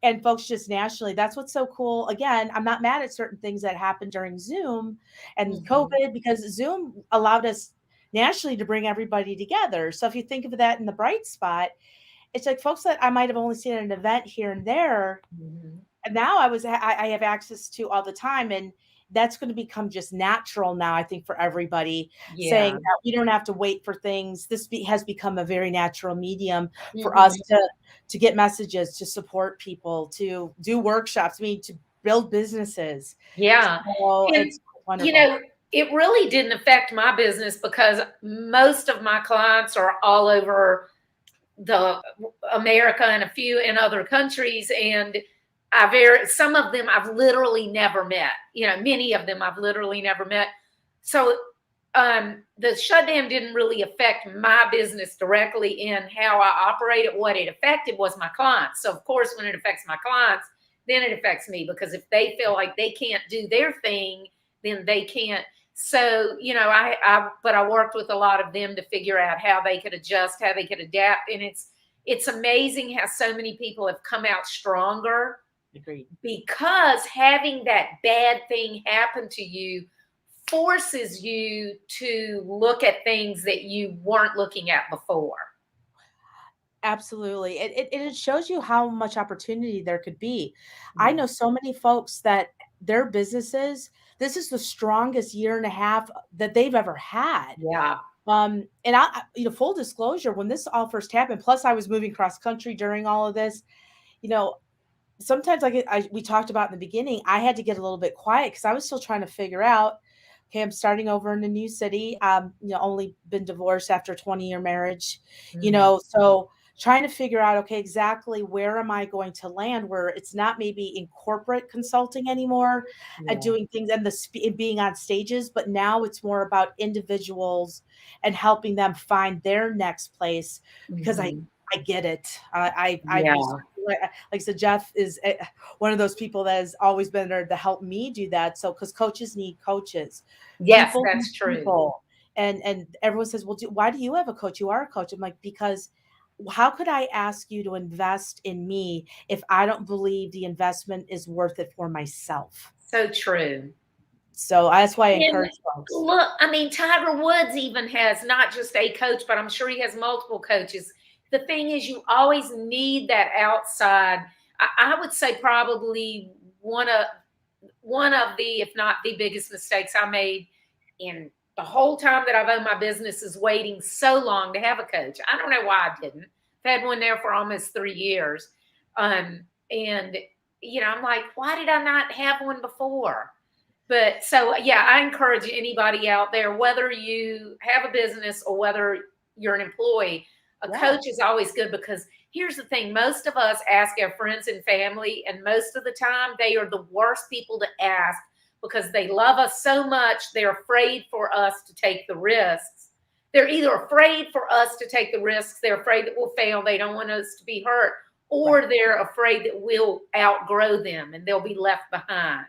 and folks just nationally. That's what's so cool. Again, I'm not mad at certain things that happened during Zoom and Mhm. COVID because Zoom allowed us nationally to bring everybody together. So if you think of that in the bright spot, it's like folks that I might have only seen at an event here and there, Mhm. and now I have access to all the time, and that's going to become just natural now. I think for everybody, saying Yeah. that we don't have to wait for things. Has become a very natural medium for us Mhm. to get messages, to support people, to do workshops. I mean, to build businesses. Yeah. So And, it's you wonderful. know, it really didn't affect my business because most of my clients are all over the America and a few in other countries. And some of them I've literally never met. Many of them I've literally never met. So the shutdown didn't really affect my business directly in how I operated. What it affected was my clients. So of course, when it affects my clients, then it affects me, because if they feel like they can't do their thing, then they can't. So, but I worked with a lot of them to figure out how they could adjust, how they could adapt. And it's amazing how so many people have come out stronger. Agreed. Because having that bad thing happen to you forces you to look at things that you weren't looking at before. Absolutely. It shows you how much opportunity there could be. I Yeah. know so many folks that their businesses, this is the strongest year and a half that they've ever had. Yeah. And full disclosure, when this all first happened, plus I was moving cross country during all of this, you know, sometimes we talked about in the beginning, I had to get a little bit quiet because I was still trying to figure out, okay, I'm starting over in a new city. Only been divorced after a 20-year marriage, Mm. so trying to figure out, okay, exactly where am I going to land where it's not maybe in corporate consulting anymore and Yeah. doing things and being on stages, but now it's more about individuals and helping them find their next place because Mhm. I get it. I've used Yeah. like I said, Jeff is one of those people that has always been there to help me do that. So, because coaches need coaches, Yes, people need that's true. people, and everyone says, "Well, why do you have a coach? You are a coach." I'm like, because how could I ask you to invest in me if I don't believe the investment is worth it for myself? So true. So that's why I And encourage folks. look, I mean, Tiger Woods even has not just a coach, but I'm sure he has multiple coaches. The thing is, you always need that outside. I would say probably one of the, if not the biggest mistakes I made in the whole time that I've owned my business is waiting so long to have a coach. I don't know why I didn't. I've had one there for almost 3 years. And I'm like, why did I not have one before? But so, yeah, I encourage anybody out there, whether you have a business or whether you're an employee, a Yeah, coach is always good, because here's the thing: most of us ask our friends and family, and most of the time they are the worst people to ask, because they love us so much, they're afraid for us to take the risks. They're either afraid for us to take the risks, they're afraid that we'll fail, they don't want us to be hurt, right. or they're afraid that we'll outgrow them and they'll be left behind.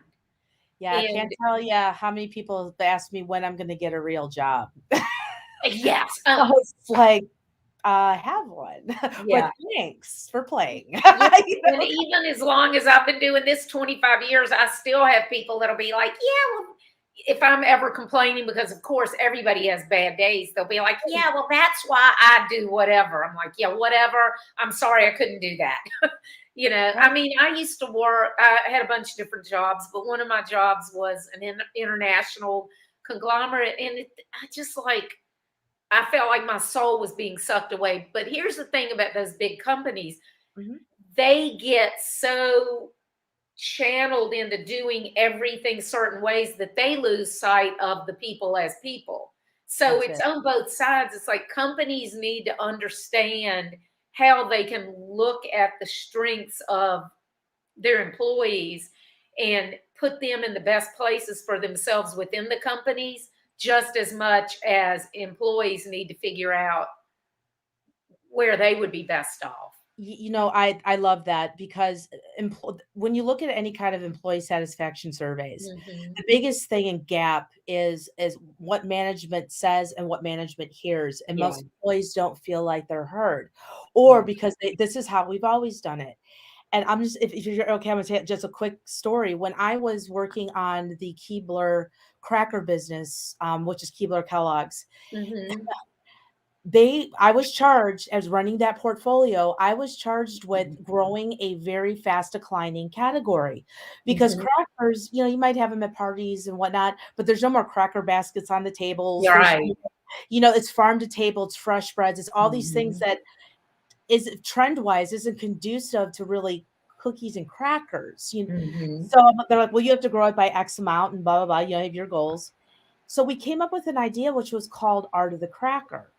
Yeah, I And can't tell you how many people have asked me when I'm going to get a real job. yes, I was like, have one, but yeah. thanks for playing. Yeah, and even as long as I've been doing this 25 years, I still have people that'll be like, yeah, well, if I'm ever complaining, because of course everybody has bad days, they'll be like, yeah, well, that's why I do whatever. I'm like, yeah, whatever. I'm sorry I couldn't do that. I Right. mean, I used to work, I had a bunch of different jobs, but one of my jobs was an international conglomerate. And I just like, I felt like my soul was being sucked away. But here's the thing about those big companies: Mhm. they get so channeled into doing everything certain ways that they lose sight of the people as people. So That's it's it. on both sides. It's like companies need to understand how they can look at the strengths of their employees and put them in the best places for themselves within the companies, just as much as employees need to figure out where they would be best off. I love that because when you look at any kind of employee satisfaction surveys, Mhm. the biggest thing in gap is what management says and what management hears, and Yeah, most employees don't feel like they're heard, yeah. or because this is how we've always done it. And I'm just if you're okay, I'm gonna tell just a quick story. When I was working on the Keebler cracker business, which is Keebler Kellogg's, Mhm. I was charged as running that portfolio, I was charged with growing a very fast declining category because Mhm. crackers, you might have them at parties and whatnot, but there's no more cracker baskets on the tables. You're There's, right. it's farm to table, it's fresh breads, it's all these things Mhm. that is trend wise isn't conducive to really cookies and crackers. Mhm. So they're like, well, you have to grow it by X amount and blah blah blah. You have your goals. So we came up with an idea which was called Art of the Cracker.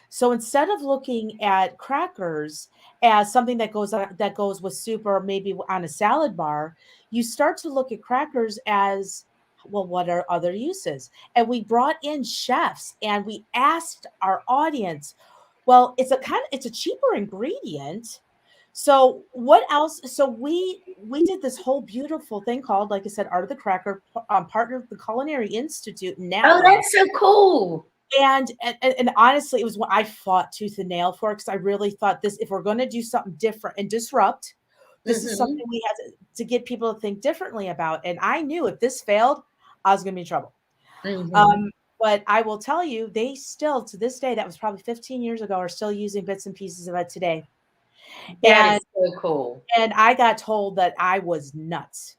So instead of looking at crackers as something that goes with soup or maybe on a salad bar, you start to look at crackers as, well, what are other uses? And we brought in chefs and we asked our audience, well, it's a cheaper ingredient. So what else? So we did this whole beautiful thing called, like I said, Art of the Cracker, partnered with the Culinary Institute in Oh, Napa. that's so cool. And honestly, it was what I fought tooth and nail for, because I really thought, this, if we're going to do something different and disrupt, this is Hmm. something we had to get people to think differently about. And I knew if this failed, I was going to be in trouble. Hmm. Um, but I will tell you, they still, to this day, that was probably 15 years ago, are still using bits and pieces of it today. That And is so cool. I got told that I was nuts.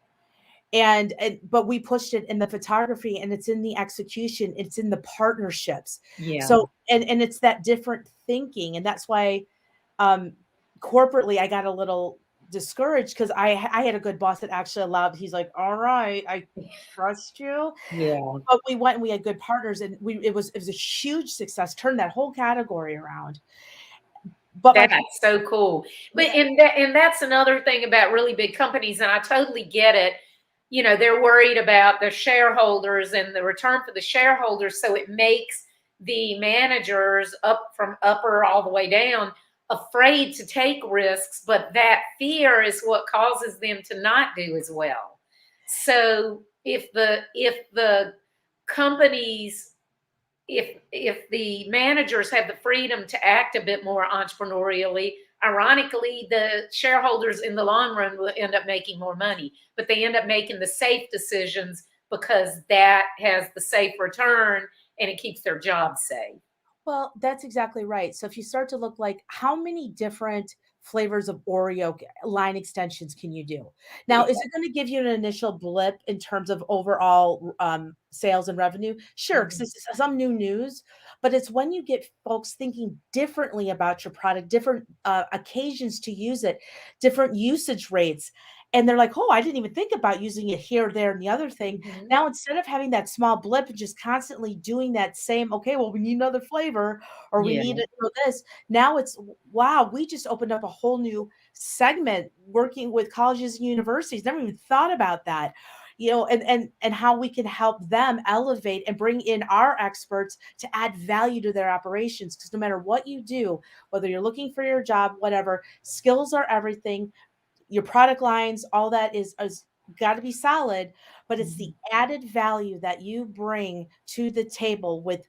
And but we pushed it in the photography, and it's in the execution, it's in the partnerships. Yeah. So and it's that different thinking, and that's why um corporately I got a little discouraged, because I had a good boss that actually allowed, he's like, all right, I trust you. Yeah. But we went and we had good partners, and it was a huge success, turned that whole category around. But my That's so cool. But yeah, and that's another thing about really big companies, and I totally get it. You know, they're worried about the shareholders and the return for the shareholders, so it makes the managers up from upper all the way down afraid to take risks, but that fear is what causes them to not do as well. So if the companies if the managers have the freedom to act a bit more entrepreneurially, ironically, the shareholders in the long run will end up making more money, but they end up making the safe decisions because that has the safe return and it keeps their jobs safe. well, that's exactly right. So if you start to look, like, how many different flavors of Oreo line extensions can you do? Now, Yeah. is it going to give you an initial blip in terms of overall sales and revenue? Sure, because Mhm. this is some new news, but it's when you get folks thinking differently about your product, different occasions to use it, different usage rates. And they're like, oh, I didn't even think about using it here, there, and the other thing. Mhm. Now, instead of having that small blip and just constantly doing that same, okay, well, we need another flavor, or we Yeah. need this. Now it's, wow, we just opened up a whole new segment working with colleges and universities. Never even thought about that. And how we can help them elevate and bring in our experts to add value to their operations. Because no matter what you do, whether you're looking for your job, whatever, skills are everything. Your product lines, all that is got to be solid, but it's the Mhm. added value that you bring to the table with,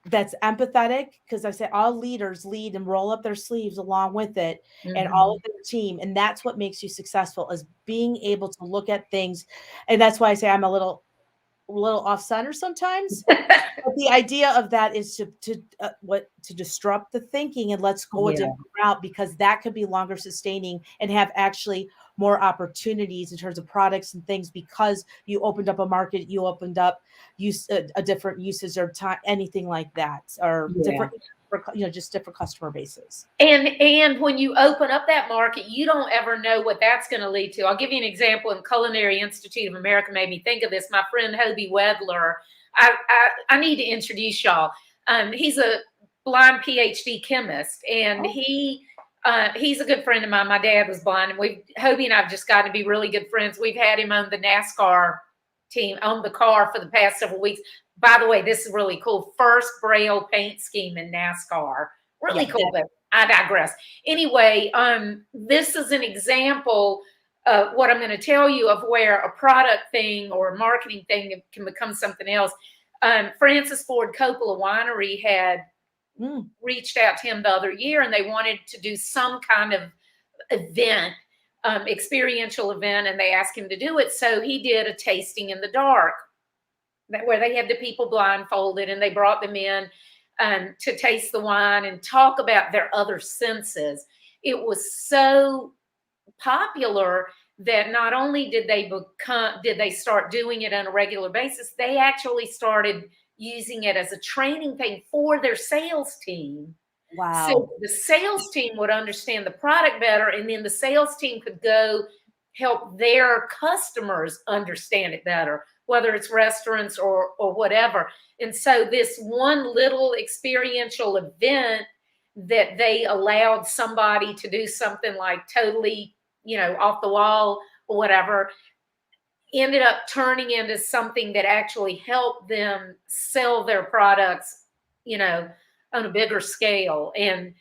that's empathetic, because I say all leaders lead and roll up their sleeves along with it, and all Mhm. of their team, and that's what makes you successful, is being able to look at things. And that's why I say I'm a little off center sometimes, but the idea of that is to disrupt the thinking, and let's go a Yeah. different route, because that could be longer sustaining and have actually more opportunities in terms of products and things, because you opened up a market, you opened up a different usage or time, anything like that, or Yeah. different, just different customer bases. And when you open up that market, you don't ever know what that's going to lead to. I'll give you an example. In Culinary Institute of America made me think of this. My friend Hobie Wedler, I need to introduce y'all. He's a blind PhD chemist, and Oh, he's a good friend of mine. My dad was blind, and Hobie and I've just gotten to be really good friends. We've had him on the NASCAR team on the car for the past several weeks. By the way, this is really cool. First Braille paint scheme in NASCAR. Really yeah, cool, but I digress. Anyway, this is an example of what I'm going to tell you of where a product thing or a marketing thing can become something else. Francis Ford Coppola Winery had mm, reached out to him the other year, and they wanted to do some kind of event, experiential event, and they asked him to do it. So he did a tasting in the dark, where they had the people blindfolded and they brought them in to taste the wine and talk about their other senses. It was so popular that not only did they start doing it on a regular basis, they actually started using it as a training thing for their sales team. So wow. the sales team would understand the product better, and then the sales team could go help their customers understand it better. whether it's restaurants or whatever. And so this one little experiential event that they allowed somebody to do something like totally, off the wall or whatever, ended up turning into something that actually helped them sell their products, you know, on a bigger scale. And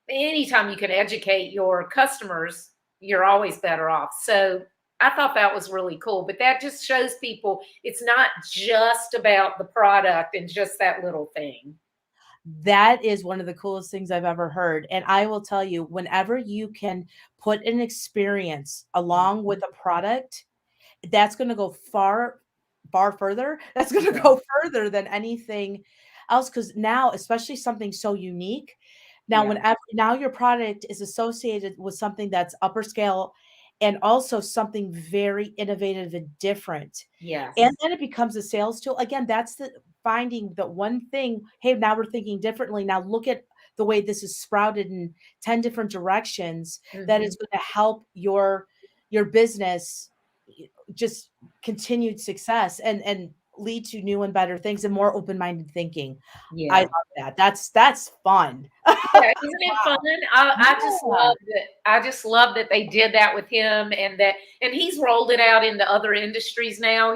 anytime you can educate your customers, you're always better off. So I thought that was really cool. But that just shows people it's not just about the product and just that little thing. That is one of the coolest things I've ever heard. And I will tell you, whenever you can put an experience along with a product, that's going to go far further. That's going to Yeah. go further than anything else. Because now, especially something so unique, now Yeah. whenever now your product is associated with something that's upper scale and also something very innovative and different. And Yes. then it becomes a sales tool. Again, that's the finding the one thing, hey, now we're thinking differently. Now look at the way this is sprouted in 10 different directions that Hmm. is going to help your business just continued success and lead to new and better things and more open-minded thinking. I Yeah. love that. That's fun. Yeah, isn't it fun? I just Yeah. love that. I just love that they did that with him, and he's rolled it out into other industries now.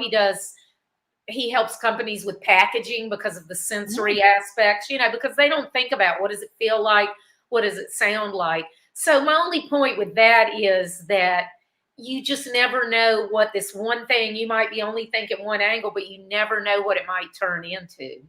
He helps companies with packaging because of the Mm, sensory aspects, because they don't think about what does it feel like, what does it sound like. So my only point with that is that you just never know what this one thing you might be only thinking one angle, but you never know what it might turn into.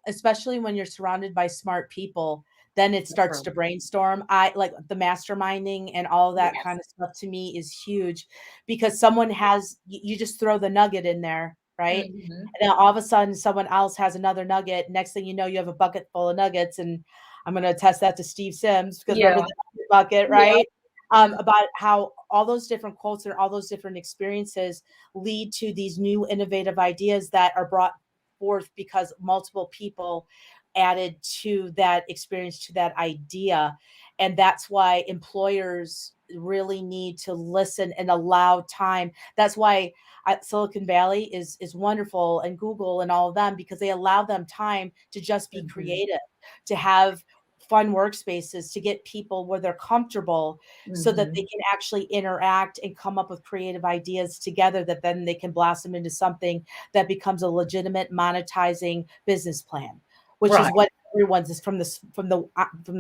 especially when you're surrounded by smart people, then it That's starts right. to brainstorm. I like the masterminding and all that kind Yes. of stuff to me is huge because someone has you just throw the nugget in there, right? Hmm. And then all of a sudden someone else has another nugget. Next thing you know, you have a bucket full of nuggets. And I'm gonna attest that to Steve Sims because remember Yeah. the nugget bucket, Yeah. right? Mhm. About how all those different quotes and all those different experiences lead to these new innovative ideas that are brought forth because multiple people added to that experience, to that idea. And that's why employers really need to listen and allow time. That's why Silicon Valley is wonderful, and Google and all of them, because they allow them time to just be Mhm. creative, to have fun workspaces, to get people where they're comfortable so that they Mhm. can actually interact and come up with creative ideas together that then they can blossom into something that becomes a legitimate monetizing business plan, which is Right. what everyone's is from the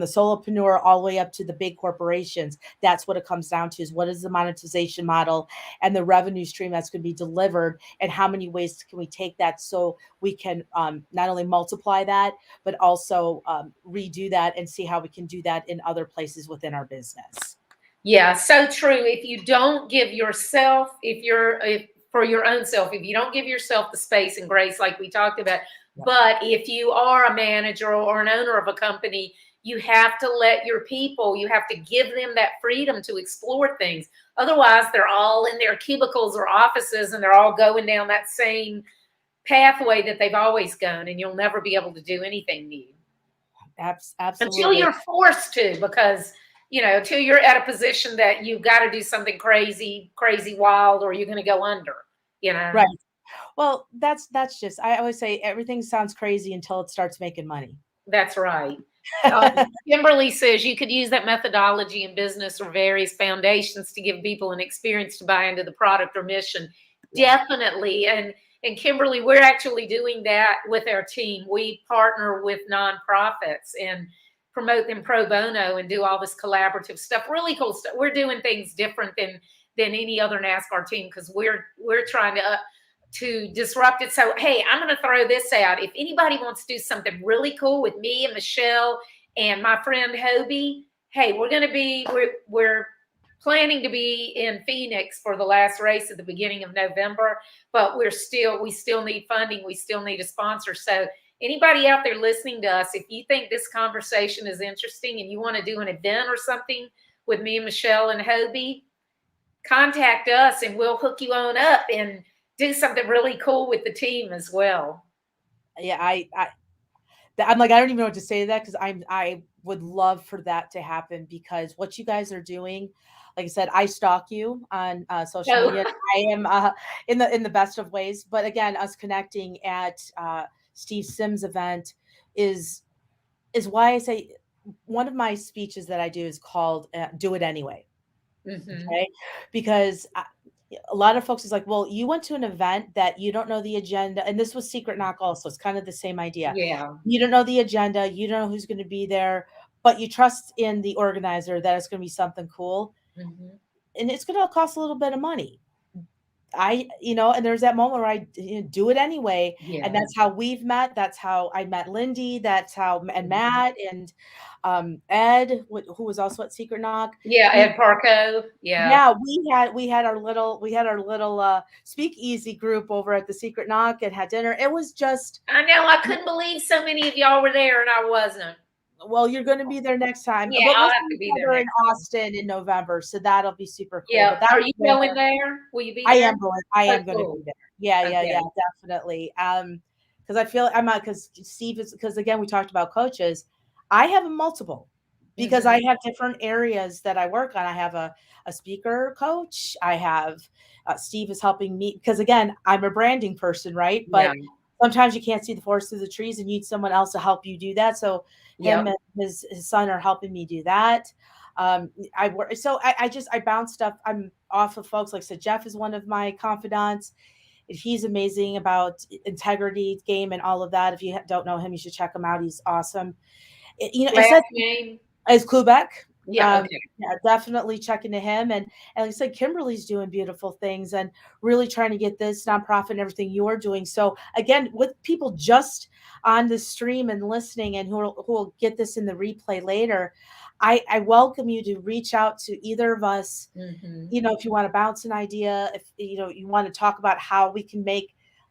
solopreneur all the way up to the big corporations. That's what it comes down to: is what is the monetization model and the revenue stream that's going to be delivered, and how many ways can we take that so we can not only multiply that but also redo that and see how we can do that in other places within our business. Yeah, so true. If you don't give yourself, if for your own self, if you don't give yourself the space and grace, like we talked about, Yeah, but if you are a manager or an owner of a company, you have to let your people, you have to give them that freedom to explore things. Otherwise, they're all in their cubicles or offices and they're all going down that same pathway that they've always gone, and you'll never be able to do anything new until absolutely. you're forced to, because until you're at a position that you've got to do something crazy wild, or you're going to go under. Right. Well, that's just I always say everything sounds crazy until it starts making money. That's right. Kimberly says you could use that methodology in business or various foundations to give people an experience to buy into the product or mission. Yeah. Definitely. And Kimberly, we're actually doing that with our team. We partner with nonprofits and promote them pro bono and do all this collaborative stuff. Really cool stuff. We're doing things different than any other NASCAR team because we're trying to disrupt it. So, hey, I'm going to throw this out. If anybody wants to do something really cool with me and Michele and my friend Hobie, hey, we're planning to be in Phoenix for the last race at the beginning of November, but we still need funding. We still need a sponsor. So, anybody out there listening to us, if you think this conversation is interesting and you want to do an event or something with me and Michele and Hobie, contact us and we'll hook you on up and do something really cool with the team as well. Yeah, I'm like I don't even know what to say to that because I would love for that to happen because what you guys are doing, like I said, I stalk you on social So, media. I am in the best of ways, but again, us connecting at Steve Sims event is is why I say one of my speeches that I do is called "Do It Anyway." mhm. Okay, because a lot of folks is like, well, you went to an event that you don't know the agenda, and this was Secret Knock also. It's kind of the same idea. Yeah. You don't know the agenda, you don't know who's going to be there, but you trust in the organizer that it's going to be something cool, Mhm. and it's going to cost a little bit of money. And there's that moment where do it anyway. And Yeah. that's how we've met. That's how I met Lindy. That's how, and Mhm. Matt and Ed, who was also at Secret Knock. Yeah, We Ed Parco. Yeah. Yeah, we had our little speakeasy group over at the Secret Knock and had dinner. It was just I know, I couldn't believe so many of y'all were there and I wasn't. well, you're going to be there next time, Yeah, but we'll I'll have see to each be there other in next time. Austin in November, so that'll be super cool. Yeah. But that Are was you there. going there? Will you be I there? am going. I Oh, am going to be cool. there. Yeah, yeah, yeah, Okay. definitely. Because I feel I'm not because Steve is because again we talked about coaches. I have a multiple because I Mhm. have different areas that I work on. I have a speaker coach. I have Steve is helping me because again I'm a branding person, right? Yeah. But sometimes you can't see the forest through the trees and you need someone else to help you do that. So him Yep. and his son are helping me do that. I work so I bounce stuff. I'm off of folks like I said. Jeff is one of my confidants. He's amazing about integrity, game, and all of that. If you don't know him, you should check him out. He's awesome. I said Last name? as Quebec. Yeah, okay. Yeah, definitely checking to him, and like I said, Kimberly's doing beautiful things and really trying to get this nonprofit and everything you're doing. So again, with people just on the stream and listening, and who will get this in the replay later, I welcome you to reach out to either of us. Mhm. If you want to bounce an idea, if you want to talk about how we can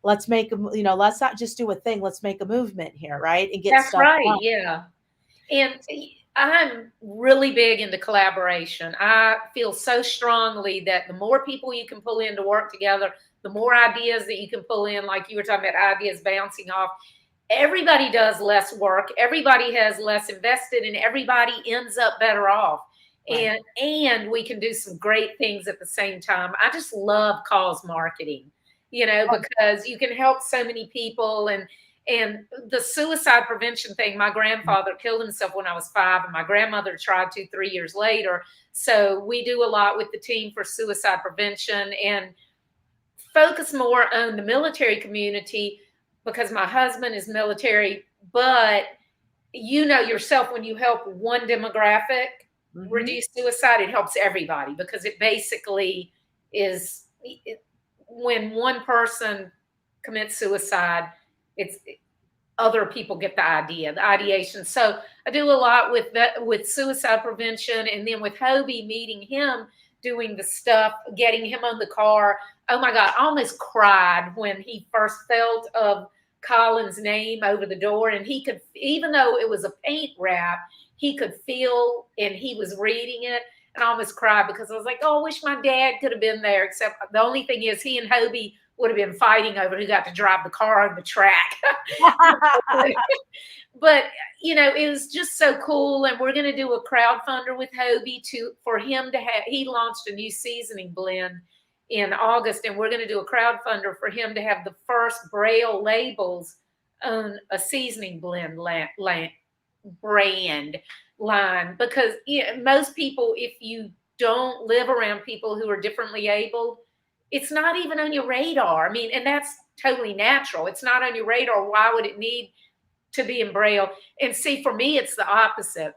let's make let's not just do a thing, let's make a movement here, right? And get That's stuff right, done. yeah. And I'm really big into collaboration. I feel so strongly that the more people you can pull in to work together, the more ideas that you can pull in, like you were talking about ideas bouncing off. Everybody does less work, everybody has less invested, and everybody ends up better off. Right. And we can do some great things at the same time. I just love cause marketing, because you can help so many people. And the suicide prevention thing, my grandfather killed himself when I was 5, and my grandmother tried to 3 years later. So we do a lot with the team for suicide prevention and focus more on the military community because my husband is military. But you know yourself, when you help one demographic Mm-hmm. reduce suicide, it helps everybody because it basically is when one person commits suicide, it's other people get the ideation. So I do a lot with that, with suicide prevention, and then with Hobie, meeting him, doing the stuff, getting him on the car. Oh my God, I almost cried when he first felt of Colin's name over the door, and he could, even though it was a paint wrap, he could feel, and he was reading it. And I almost cried because I was like, oh, I wish my dad could have been there. Except the only thing is, he and Hobie would have been fighting over who got to drive the car on the track. But it was just so cool, and we're going to do a crowdfunder with Hobie for him to have. He launched a new seasoning blend in August, and we're going to do a crowdfunder for him to have the first Braille labels on a seasoning blend brand line. Because most people, if you don't live around people who are differently abled, it's not even on your radar. I mean, and that's totally natural. It's not on your radar. Why would it need to be in Braille? And see, for me, it's the opposite.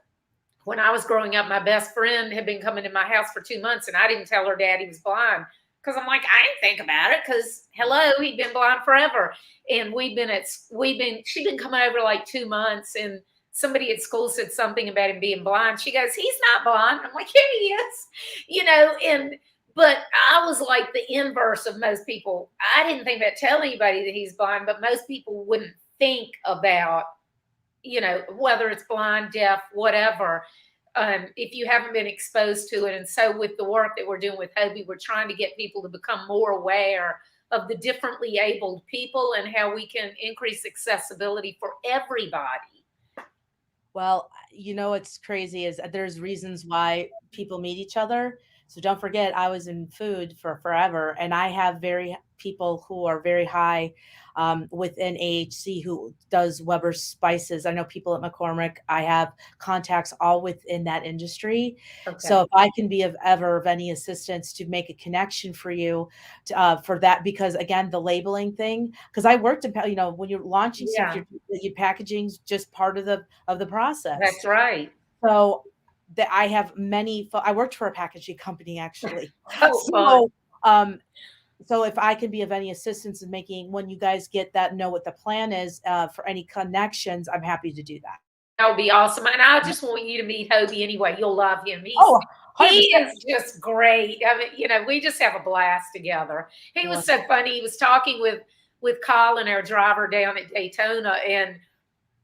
When I was growing up, my best friend had been coming to my house for 2 months, and I didn't tell her dad he was blind because I'm like, I didn't think about it because hello, he'd been blind forever. And she'd been coming over like 2 months, and somebody at school said something about him being blind. She goes, he's not blind. I'm like, yeah, he is, and but I was like the inverse of most people. I didn't think about telling anybody that he's blind, but most people wouldn't think about, whether it's blind, deaf, whatever, if you haven't been exposed to it. And so with the work that we're doing with Hobie, we're trying to get people to become more aware of the differently abled people and how we can increase accessibility for everybody. Well, It's crazy is there's reasons why people meet each other. So don't forget, I was in food for forever, and I have very people who are very high within AHC who does Weber spices. I know people at McCormick. I have contacts all within that industry. So Okay. if I can be of ever of any assistance to make a connection for you for that, because again, the labeling thing, because I worked in, when you're launching stuff, Yeah, your packaging's just part of the process. that's right. So that I have many I worked for a packaging company actually. Oh, fun. Um, so if I can be of any assistance in making when you guys get that know what the plan is for any connections, I'm happy to do that. That would be awesome. And I just want you to meet Hobie anyway. You'll love him. Oh, He 100%. is just great. I mean, we just have a blast together. He was Well, so funny. He was talking with Colin, our driver down at Daytona, and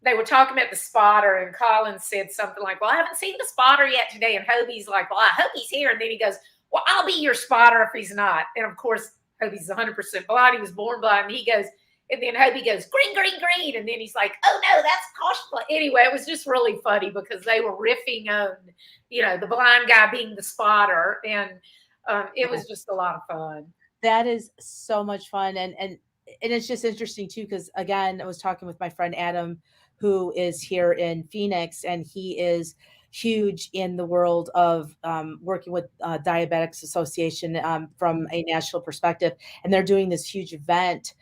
they were talking about the spotter, and Colin said something like, "Well, I haven't seen the spotter yet today." And Hobie's like, "Well, I hope he's here." And then he goes, "Well, I'll be your spotter if he's not." And of course, Hobie's 100% blind. He was born blind. And he goes, and then Hobie goes, "Green, green, green." And then he's like, "Oh no, that's caution." Anyway, it was just really funny because they were riffing on, the blind guy being the spotter. And it yeah. was just a lot of fun. That is so much fun, and it's just interesting too because again, I was talking with my friend Adam, who is here in Phoenix, and he is huge in the world of working with Diabetics Association from a national perspective, and they're doing this huge event.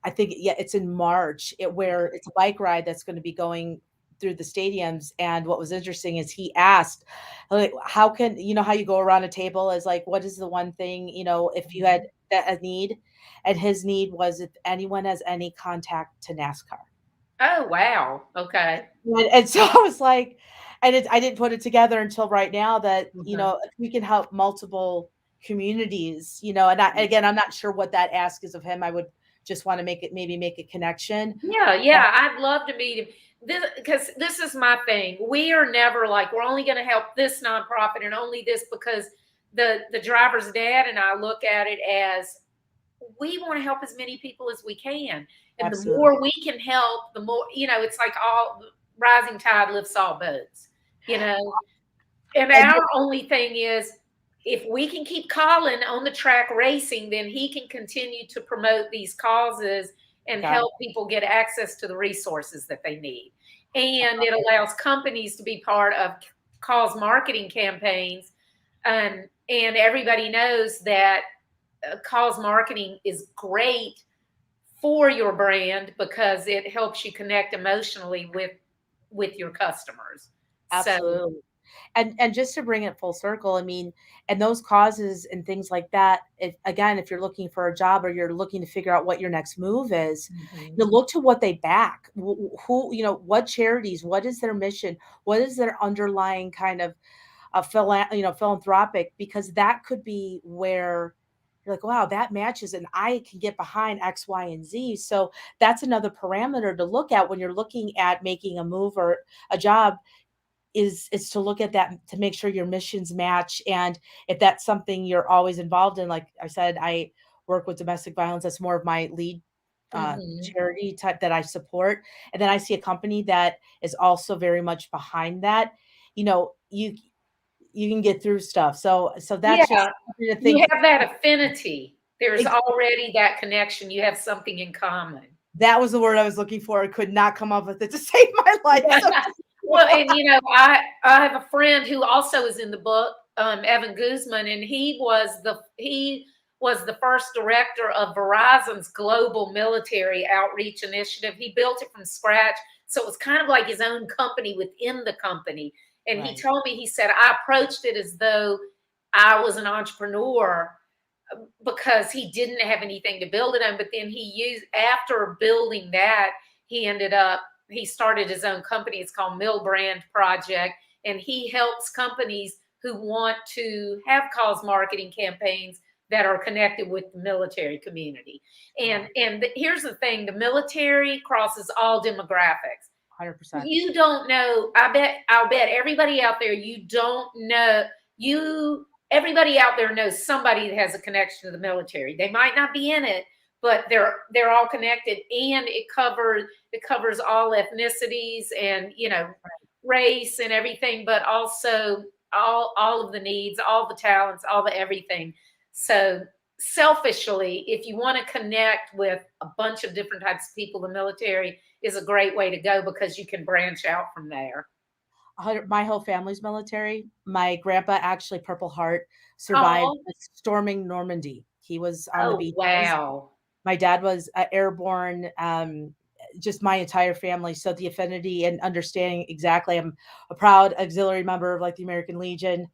I think yeah, it's in March, where it's a bike ride that's going to be going through the stadiums. And what was interesting is he asked, like, how can how you go around a table is like, what is the one thing if you had a need, and his need was if anyone has any contact to NASCAR. Oh wow. Okay. And so I was like, I didn't put it together until right now that Mhm. if we can help multiple communities, and again, I'm not sure what that ask is of him. I would just want to maybe make a connection. Yeah, yeah, I'd love to meet him. Because this is my thing. We are never like we're only going to help this nonprofit and only this because the driver's dad and I look at it as we want to help as many people as we can, and the Absolutely. more we can help, the more it's like all rising tide lifts all boats, you know. And And our only thing is if we can keep Colin on the track racing, then he can continue to promote these causes and got it. help people get access to the resources that they need. And it allows companies to be part of cause marketing campaigns. And everybody knows that cause marketing is great for your brand because it helps you connect emotionally with your customers. So Absolutely. And just to bring it full circle, I mean, and those causes and things like that, if you're looking for a job or you're looking to figure out what your next move is, mhm. look to what they back. Who, what charities, what is their mission, what is their underlying kind of philanthropic, because that could be where you're like, wow, that matches, and I can get behind X, Y, and Z. So that's another parameter to look at when you're looking at making a move or a job is to look at that to make sure your missions match. And if that's something you're always involved in, like I said, I work with domestic violence. That's more of my lead Mhm. charity type that I support. And then I see a company that is also very much behind that. You can get through stuff. So that's just Yeah, something to you think. have that affinity. There's Ex- already that connection. You have something in common. that was the word I was looking for. I could not come up with it to save my life. So Well, and I have a friend who also is in the book, Evan Guzman, and he was the first director of Verizon's global military outreach initiative. He built it from scratch, so it was kind of like his own company within the company. And he right. told me, he said, I approached it as though I was an entrepreneur because he didn't have anything to build it on. But then after building that, he started his own company. It's called Mill Brand Project. And he helps companies who want to have cause marketing campaigns that are connected with the military community. Yeah, And here's the thing, the military crosses all demographics. 100%. You don't know. I'll bet everybody out there, you don't know. Everybody out there knows somebody that has a connection to the military. They might not be in it, but they're all connected, and it covers all ethnicities, and race and everything, but also all of the needs, all the talents, all the everything. So selfishly, if you want to connect with a bunch of different types of people, the military is a great way to go because you can branch out from there. My whole family's military. My grandpa, actually Purple Heart, survived Oh, storming Normandy. He was on the oh, beaches. wow. My dad was airborne. Just my entire family. So the affinity and understanding exactly. I'm a proud auxiliary member of like the American Legion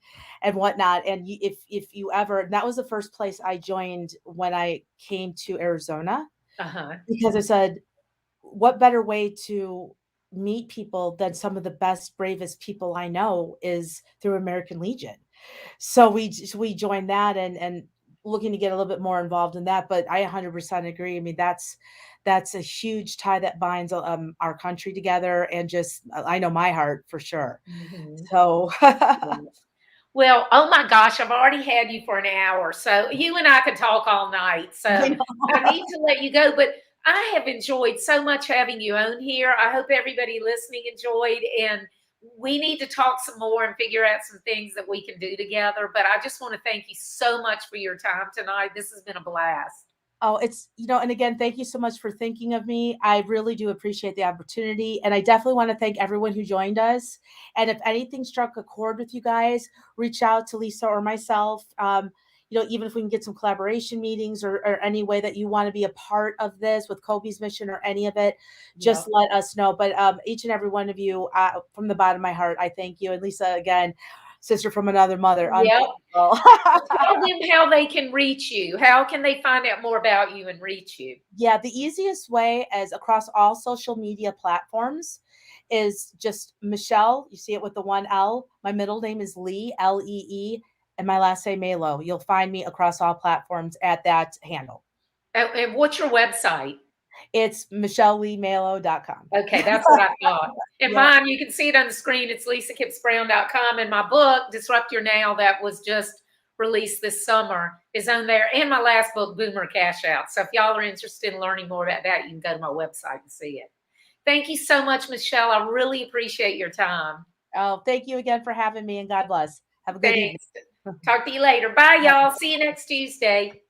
and whatnot. And if you ever, that was the first place I joined when I came to Arizona, Uh-huh. because I said, what better way to meet people than some of the best, bravest people I know is through American Legion. So we joined that, and looking to get a little bit more involved in that. But I 100% agree. I mean, that's a huge tie that binds our country together, and just I know my heart for sure. Mhm. So Yes. Well, oh my gosh, I've already had you for an hour. So you and I could talk all night. I So know. I need to let you go. But I have enjoyed so much having you on here. I hope everybody listening enjoyed. And we need to talk some more and figure out some things that we can do together. But I just want to thank you so much for your time tonight. This has been a blast. Oh, it's, and again, thank you so much for thinking of me. I really do appreciate the opportunity. And I definitely want to thank everyone who joined us. And if anything struck a chord with you guys, reach out to Lisa or myself. Even if we can get some collaboration meetings, or any way that you want to be a part of this with Kobe's mission or any of it, just Yep. let us know. But each and every one of you, from the bottom of my heart, I thank you. And Lisa, again, sister from another mother, Yep. unbelievable. Tell them how they can reach you. How can they find out more about you and reach you? Yeah, the easiest way is across all social media platforms is just Michele. You see it with the one L. My middle name is Lee, Lee, and my last name Malo. You'll find me across all platforms at that handle. And what's your website? It's MichelleLeeMalo.com. Okay, that's what I thought. And Yep. mine, you can see it on the screen. It's LisaKippsBrown.com. And my book, Disrupt Your Now, that was just released this summer, is on there. And my last book, Boomer Cash Out. So if y'all are interested in learning more about that, you can go to my website and see it. Thank you so much, Michele. I really appreciate your time. Oh, thank you again for having me, and God bless. Have a good evening. Thanks. Talk to you later. Bye, y'all. See you next Tuesday.